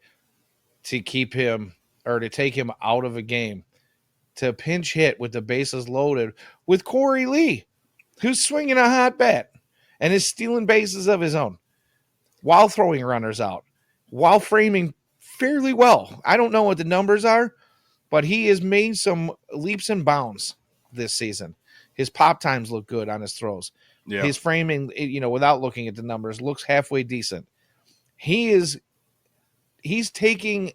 to keep him or to take him out of a game to pinch hit with the bases loaded with Corey Lee. who's swinging a hot bat and is stealing bases of his own while throwing runners out, while framing fairly well. I don't know what the numbers are, but he has made some leaps and bounds this season. His pop times look good on his throws. Yeah. His framing, without looking at the numbers, looks halfway decent. He's taking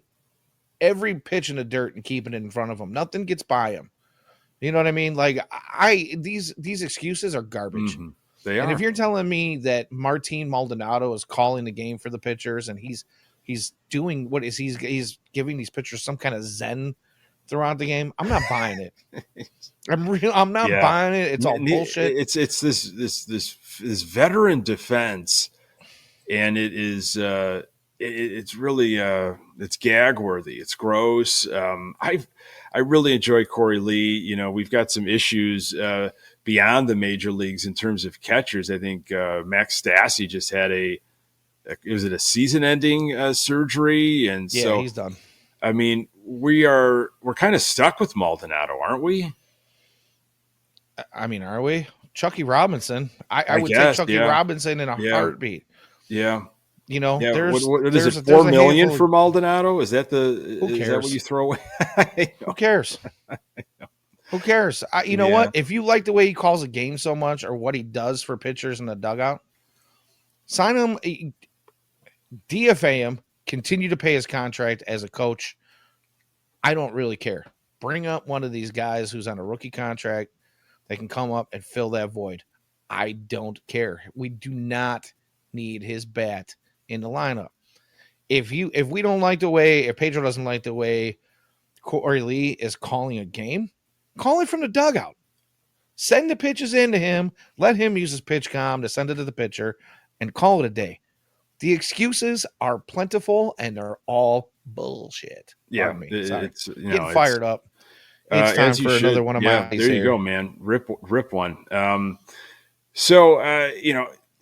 every pitch in the dirt and keeping it in front of him. Nothing gets by him. You know what I mean? Like these excuses are garbage. Mm-hmm. They are. And if you're telling me that Martin Maldonado is calling the game for the pitchers and he's doing what is he's giving these pitchers some kind of zen throughout the game, I'm not buying it. I'm not buying it. It's all bullshit. It's this veteran defense, and it is it's really it's gag worthy. It's gross. I really enjoy Corey Lee. We've got some issues beyond the major leagues in terms of catchers. I think Max Stassi just had a season-ending surgery, and so he's done. I mean, we're kind of stuck with Maldonado, aren't we? I mean, are we? Chucky Robinson. I would take Chucky Robinson in a heartbeat. Yeah. There's what is it, $4 million for Maldonado? Is that what you throw away? Who cares? Who cares? You know what? If you like the way he calls a game so much or what he does for pitchers in the dugout, sign him, DFA him, continue to pay his contract as a coach. I don't really care. Bring up one of these guys who's on a rookie contract. They can come up and fill that void. I don't care. We do not need his bat in the lineup. If Pedro doesn't like the way Corey Lee is calling a game, call it from the dugout. Send the pitches into him. Let him use his pitch comm to send it to the pitcher and call it a day. The excuses are plentiful and they're all bullshit. Yeah. It's getting fired up. It's time for another one of my. There you go, man. Rip one.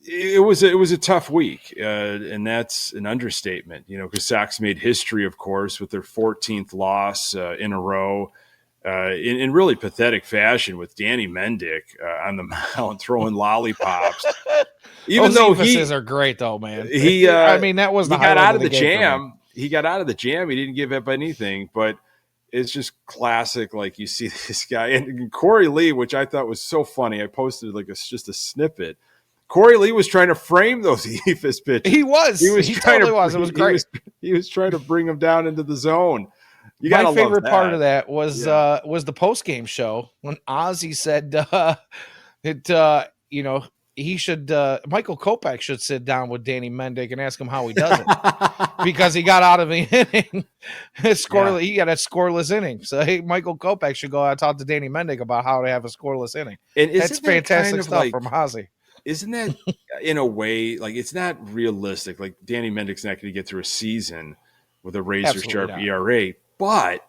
It was a tough week, and that's an understatement. Because Sox made history, of course, with their 14th loss in a row, in really pathetic fashion, with Danny Mendick on the mound throwing lollipops. Even though emphases are great, though, man. That was he got out of the jam. He got out of the jam. He didn't give up anything, but it's just classic. Like, you see this guy and Corey Lee, which I thought was so funny. I posted just a snippet. Corey Lee was trying to frame those Ephus pitches. He was. It was great. He was trying to bring him down into the zone. My favorite part of that was the post game show when Ozzie said he should Michael Kopech should sit down with Danny Mendick and ask him how he does it because he got out of the inning. He got a scoreless inning. So Michael Kopech should go out and talk to Danny Mendick about how to have a scoreless inning. And that's fantastic stuff from Ozzie. Isn't that in a way, like, it's not realistic? Like, Danny Mendick's not going to get through a season with a razor sharp ERA. But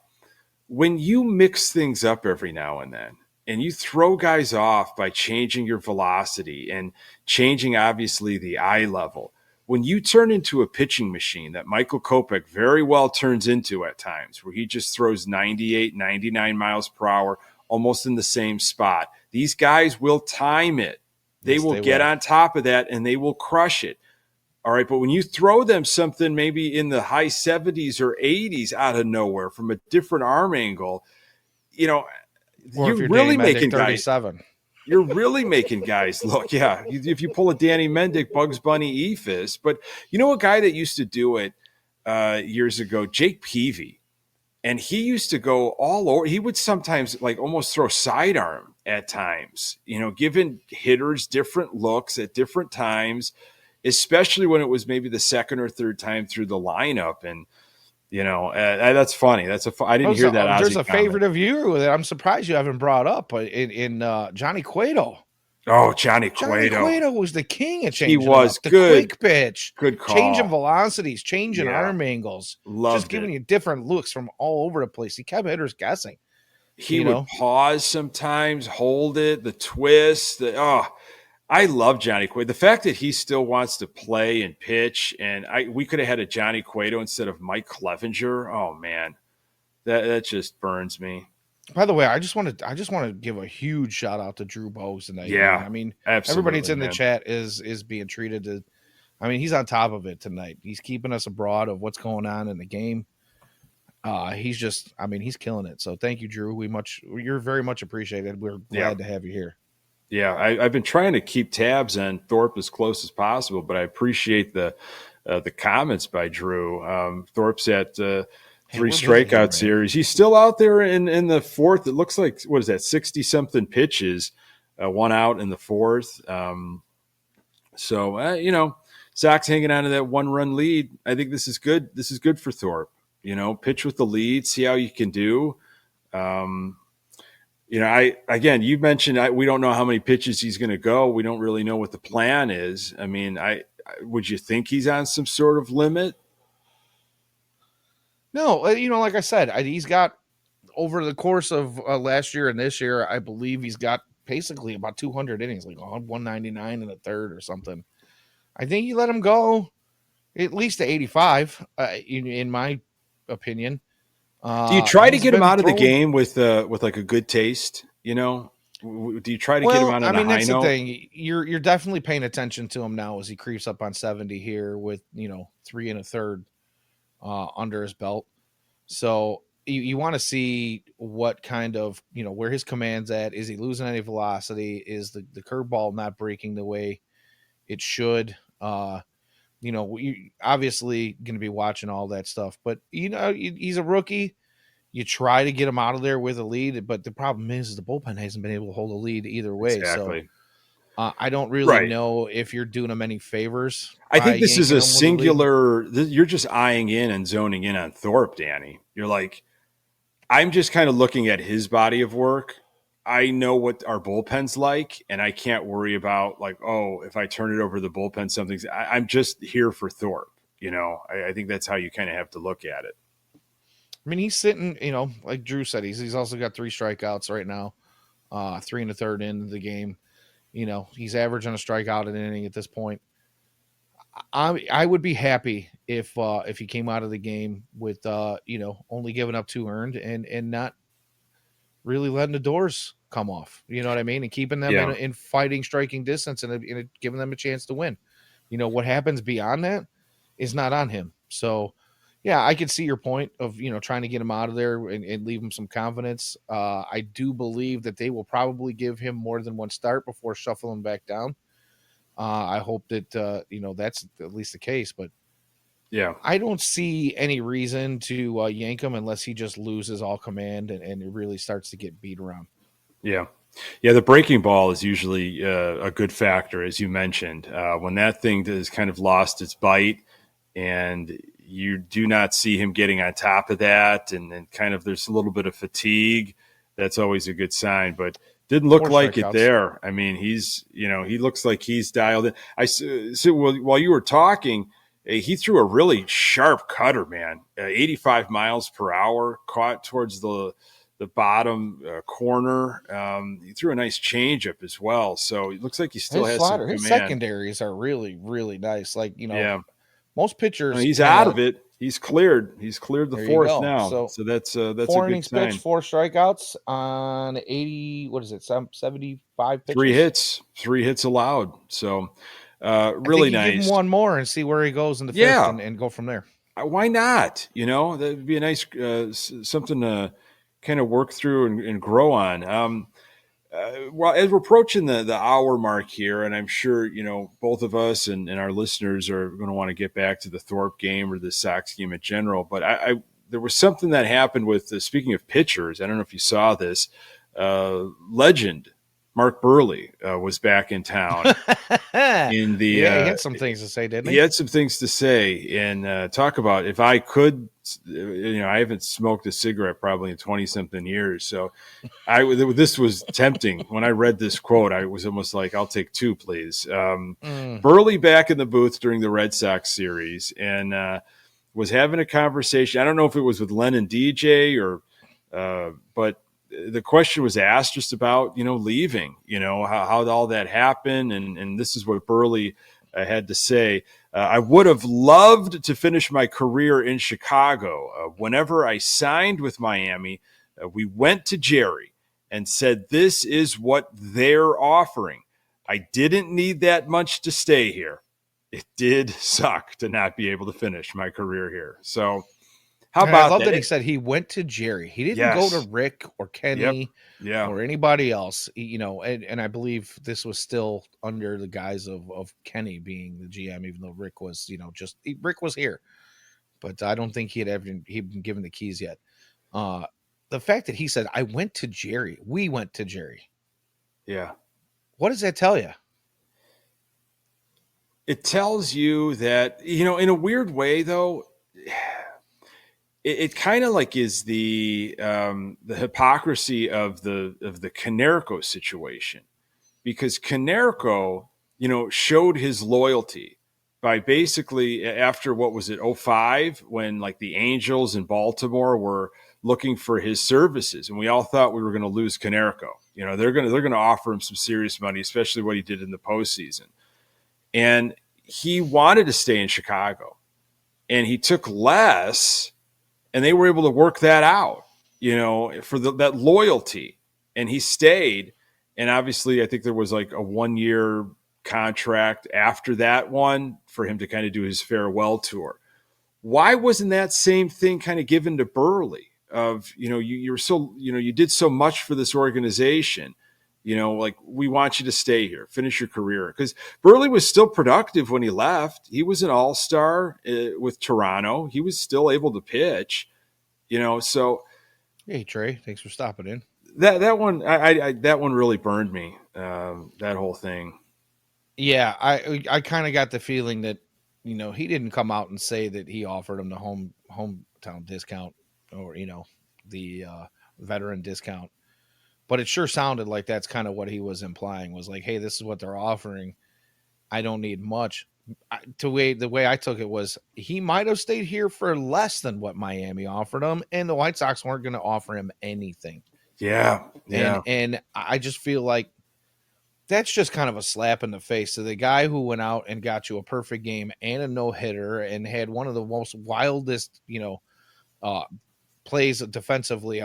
when you mix things up every now and then, and you throw guys off by changing your velocity and changing, obviously, the eye level, when you turn into a pitching machine that Michael Kopech very well turns into at times, where he just throws 98, 99 miles per hour, almost in the same spot, these guys will time it. They will get on top of that and they will crush it. All right. But when you throw them something maybe in the high 70s or 80s out of nowhere from a different arm angle, you're really making guys. You're really making guys look. Yeah. If you pull a Danny Mendick, Bugs Bunny, Ephus. But a guy that used to do it years ago, Jake Peavy. And he used to go all over. He would sometimes almost throw sidearm at times, giving hitters different looks at different times, especially when it was maybe the second or third time through the lineup. And, that's funny. I didn't hear that. There's a favorite of you that I'm surprised you haven't brought up in Johnny Cueto. Oh, Johnny Cueto. Johnny Cueto was the king of changing. He was the good. Quick pitch. Good call. Changing velocities, changing arm angles. Loved giving you different looks from all over the place. He kept hitters guessing. He would pause sometimes, hold it, the twist. I love Johnny Cueto. The fact that he still wants to play and pitch, and we could have had a Johnny Cueto instead of Mike Clevenger. Oh, man. That just burns me. By the way, I just want to give a huge shout out to Drew Bogues tonight, man. Yeah, I mean, everybody that's absolutely, in the man. chat is being treated to. I mean, he's on top of it tonight. He's keeping us abroad of what's going on in the game. He's just, I mean, he's killing it. So thank you, Drew. You're very much appreciated. We're Yeah. glad to have you here. Yeah, I've been trying to keep tabs on Thorpe as close as possible, but I appreciate the comments by Drew. Thorpe's at Hey, three we're visiting, strikeout man. series. He's still out there in the fourth. It looks like, what is that, 60 something pitches, one out in the fourth. Sox hanging on to that 1-run lead. I think this is good. This is good for Thorpe. Pitch with the lead, see how you can do. You mentioned we don't know how many pitches he's going to go. We don't really know what the plan is. I mean, would you think he's on some sort of limit? No, like I said, he's got over the course of last year and this year, I believe he's got basically about 200 innings, like 199 in the third or something. I think you let him go at least to 85, in my opinion. Do you try to He's get him been out of the throwing. game with like a good taste? Do you try to get him Well, out I on a mean, high that's the note? thing. You're definitely paying attention to him now as he creeps up on 70 here with 3 and a third under his belt. So you want to see what kind of where his command's at. Is he losing any velocity? Is the curveball not breaking the way it should? You obviously going to be watching all that stuff, but he's a rookie. You try to get him out of there with a lead, but the problem is the bullpen hasn't been able to hold a lead either way. So Exactly. I don't really Right. know if you're doing him any favors I by think this is yanking a him with a lead. singular. You're just eyeing in and zoning in on Thorpe, Danny. You're like, I'm just kind of looking at his body of work. I know what our bullpen's like, and I can't worry about like, oh, if I turn it over to the bullpen, I'm just here for Thorpe. I think that's how you kind of have to look at it. I mean, he's sitting, like Drew said, he's also got 3 strikeouts right now, 3 and a third into the game. He's averaging a strikeout an inning at this point. I would be happy if he came out of the game with only giving up 2 earned and not really letting the doors come off. You know what I mean? And keeping them Yeah. in fighting striking distance and giving them a chance to win. What happens beyond that is not on him. So, yeah, I could see your point of trying to get him out of there and leave him some confidence. I do believe that they will probably give him more than one start before shuffling back down. I hope that that's at least the case, but Yeah. I don't see any reason to yank him unless he just loses all command and it really starts to get beat around. Yeah. Yeah, the breaking ball is usually a good factor, as you mentioned. When that thing has kind of lost its bite and you do not see him getting on top of that and kind of there's a little bit of fatigue, that's always a good sign. But didn't look 4 like it strikeouts. there. I mean, he looks like he's dialed in. So while you were talking, he threw a really sharp cutter, man, 85 miles per hour, caught towards the bottom corner. He threw a nice changeup as well. So it looks like he still has some His command. secondaries are really, really nice. Like, Yeah. most pitchers. He's out of it. He's cleared. He's cleared the fourth now. So that's a 4 good innings sign. pitched, 4 strikeouts on 80. What is it? 75 pitches. 3 hits allowed. So I really think nice. give him one more and see where he goes in the fifth and go from there. Why not? That would be a nice something to kind of work through and grow on. Well, as we're approaching the hour mark here, and I'm sure both of us and our listeners are going to want to get back to the Thorpe game or the Sox game in general. But there was something that happened with speaking of pitchers. I don't know if you saw this. Legend Mark Burley was back in town. He had some things to say, didn't he? He had some things to say and talk about. If I could, I haven't smoked a cigarette probably in 20-something years. So this was tempting. When I read this quote, I was almost like, I'll take 2, please. Burley back in the booth during the Red Sox series and was having a conversation. I don't know if it was with Len and DJ but the question was asked just about, leaving, how all that happened. And this is what Burley had to say. I would have loved to finish my career in Chicago. Whenever I signed with Miami, We went to Jerry and said, this is what they're offering. I didn't need that much to stay here. It did suck to not be able to finish my career here. So how And I about love that? that he said he went to Jerry. He didn't go to Yes. Rick or Yep. Kenny Yeah. or anybody else, and I believe this was still under the guise of Kenny being the GM, even though Rick was, Rick was here, but I don't think he'd been given the keys yet. The fact that he said, I went to Jerry, we went to Jerry. Yeah. What does that tell you? It tells you that, in a weird way, though, it kind of like is the hypocrisy of the Canerco situation, because Canerco, showed his loyalty by basically, after what was it, '05, when like the Angels in Baltimore were looking for his services, and we all thought we were going to lose Canerco. They're gonna offer him some serious money, especially what he did in the postseason, and he wanted to stay in Chicago, and he took less, and they were able to work that out, for that loyalty, and he stayed. And obviously, I think there was like a 1-year contract after that one for him to kind of do his farewell tour. Why wasn't that same thing kind of given to Burley? Of you were so you did so much for this organization. Like, we want you to stay here, finish your career, because Burley was still productive when he left. He was an all-star with Toronto. He was still able to pitch. So Hey Trey, thanks for stopping in. that one, I that one really burned me. That whole thing. Yeah, I kind of got the feeling that he didn't come out and say that he offered him the hometown discount, or the veteran discount, but it sure sounded like that's kind of what he was implying, was like, hey, this is what they're offering. I don't need much. The way I took it was, he might have stayed here for less than what Miami offered him, and the White Sox weren't going to offer him anything. Yeah, And I just feel like that's just kind of a slap in the face to the guy who went out and got you a perfect game and a no-hitter and had one of the most wildest, uh, plays defensively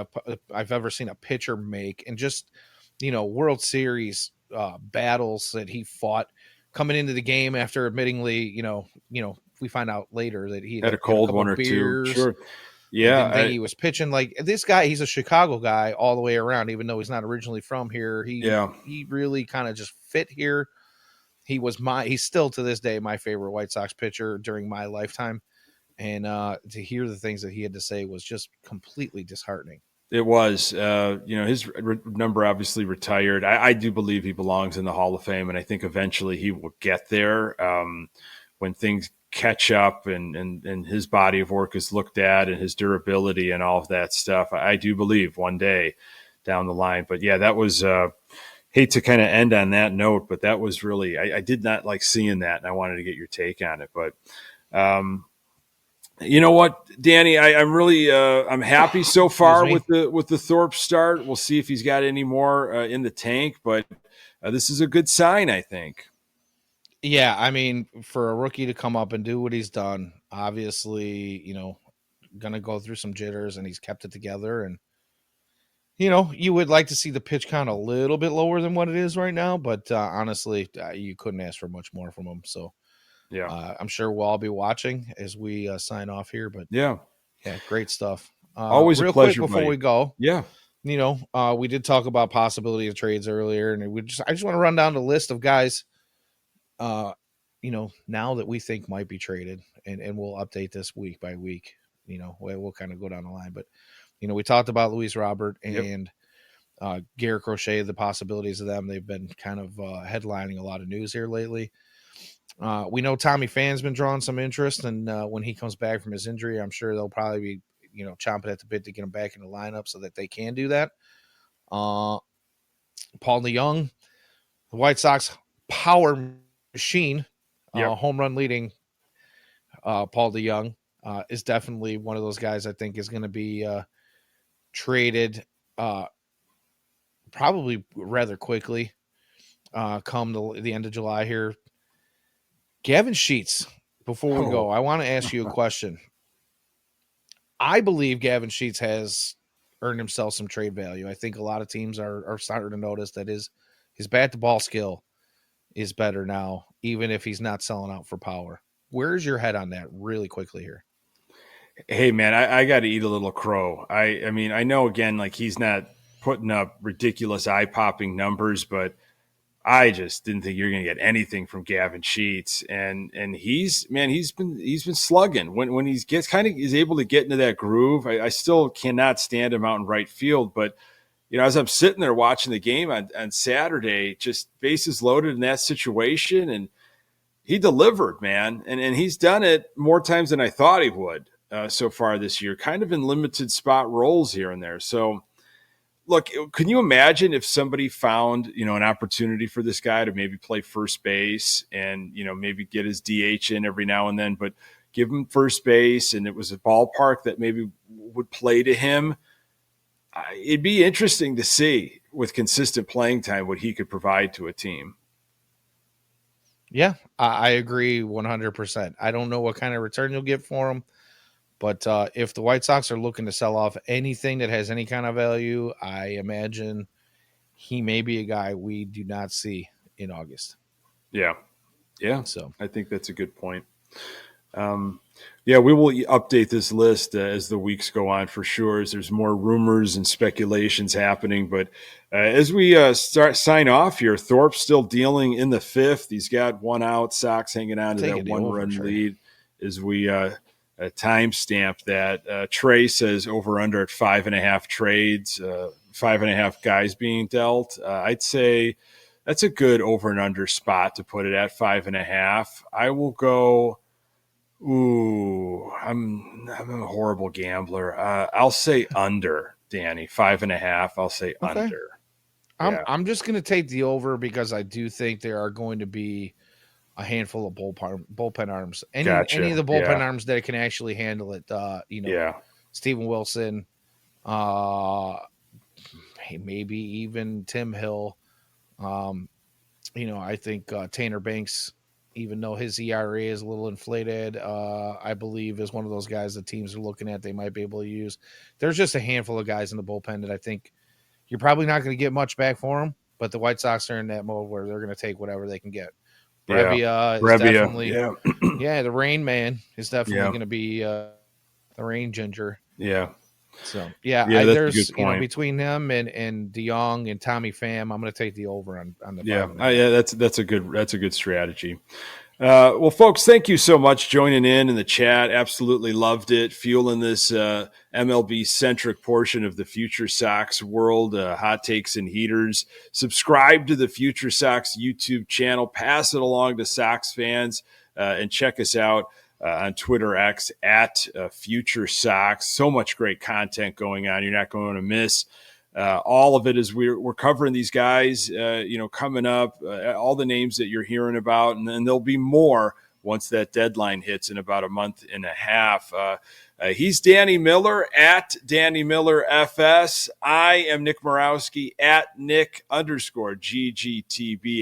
I've ever seen a pitcher make, and just, World Series battles that he fought coming into the game after admittingly, we find out later that he had a had a cold couple one or two. beers. Sure. And Yeah. didn't think he was pitching. Like, this guy, he's a Chicago guy all the way around, even though he's not originally from here. Yeah. He really kind of just fit here. He's still to this day my favorite White Sox pitcher during my lifetime. And to hear the things that he had to say was just completely disheartening. It was, his number obviously retired. I do believe he belongs in the Hall of Fame, and I think eventually he will get there when things catch up and his body of work is looked at and his durability and all of that stuff. I do believe one day down the line. But yeah, that was hate to kind of end on that note, but that was really, I did not like seeing that, and I wanted to get your take on it. But you know what, Danny, I'm really I'm happy so far with the Thorpe start. We'll see if he's got any more in the tank, but this is a good sign, I think. Yeah, I mean, for a rookie to come up and do what he's done, obviously, going to go through some jitters, and he's kept it together. And, you would like to see the pitch count a little bit lower than what it is right now, but honestly, you couldn't ask for much more from him. So, yeah, I'm sure we'll all be watching as we sign off here. But yeah, great stuff. Always a pleasure, quick before buddy. we go. Yeah, we did talk about possibility of trades earlier, and I just want to run down the list of guys now that we think might be traded, and we'll update this week by week. We'll kind of go down the line, but we talked about Luis Robert and Garrett Crochet, the possibilities of them. They've been kind of headlining a lot of news here lately. We know Tommy Phan's been drawing some interest, and when he comes back from his injury, I'm sure they'll probably be chomping at the bit to get him back in the lineup so that they can do that. Paul DeYoung, the White Sox power machine, home run leading Paul DeYoung is definitely one of those guys I think is going to be traded probably rather quickly come the end of July here. Gavin Sheets, before we go, I want to ask you a question. I believe Gavin Sheets has earned himself some trade value. I think a lot of teams are starting to notice that his bat to ball skill is better now, even if he's not selling out for power. Where's your head on that really quickly here? Hey man, I got to eat a little crow. I mean, I know again, like he's not putting up ridiculous eye popping numbers, but I just didn't think you're going to get anything from Gavin Sheets, and he's been slugging when he gets kind of is able to get into that groove. I still cannot stand him out in right field, but as I'm sitting there watching the game on Saturday, just bases loaded in that situation, and he delivered, man, and he's done it more times than I thought he would so far this year. Kind of in limited spot roles here and there, so. Look, can you imagine if somebody found, an opportunity for this guy to maybe play first base and, maybe get his DH in every now and then, but give him first base and it was a ballpark that maybe would play to him? It'd be interesting to see with consistent playing time what he could provide to a team. Yeah, I agree 100%. I don't know what kind of return you'll get for him. But if the White Sox are looking to sell off anything that has any kind of value, I imagine he may be a guy we do not see in August. Yeah. So I think that's a good point. We will update this list as the weeks go on for sure, as there's more rumors and speculations happening. But as we sign off here, Thorpe's still dealing in the fifth. He's got one out. Sox hanging on to that one-run lead as we timestamp that. Trey says over under at 5.5 trades, 5.5 guys being dealt. I'd say that's a good over and under spot to put it at 5.5. I will go. Ooh, I'm a horrible gambler. I'll say under, Danny. 5.5. I'll say under. I'm just going to take the over because I do think there are going to be a handful of bullpen arms. Any of the bullpen arms that can actually handle it. Steven Wilson, maybe even Tim Hill. I think Tanner Banks, even though his ERA is a little inflated, I believe is one of those guys that teams are looking at they might be able to use. There's just a handful of guys in the bullpen that I think you're probably not going to get much back for them, but the White Sox are in that mode where they're going to take whatever they can get. Brevia is definitely, the Rain Man is definitely going to be the Rain Ginger. Yeah. So there's between him and DeYoung and Tommy Pham, I'm going to take the over on the. That's a good strategy. Well, folks, thank you so much joining in the chat. Absolutely loved it. Fueling this MLB centric portion of the Future Sox world, hot takes and heaters. Subscribe to the Future Sox YouTube channel. Pass it along to Sox fans and check us out on Twitter X at Future Sox. So much great content going on. You're not going to miss all of it as we're covering these guys, coming up, all the names that you're hearing about, and then there'll be more once that deadline hits in about a month and a half. He's Danny Miller at Danny Miller FS. I am Nick Murawski at Nick_GGTB.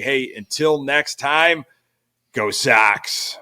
Hey, until next time, go Sox.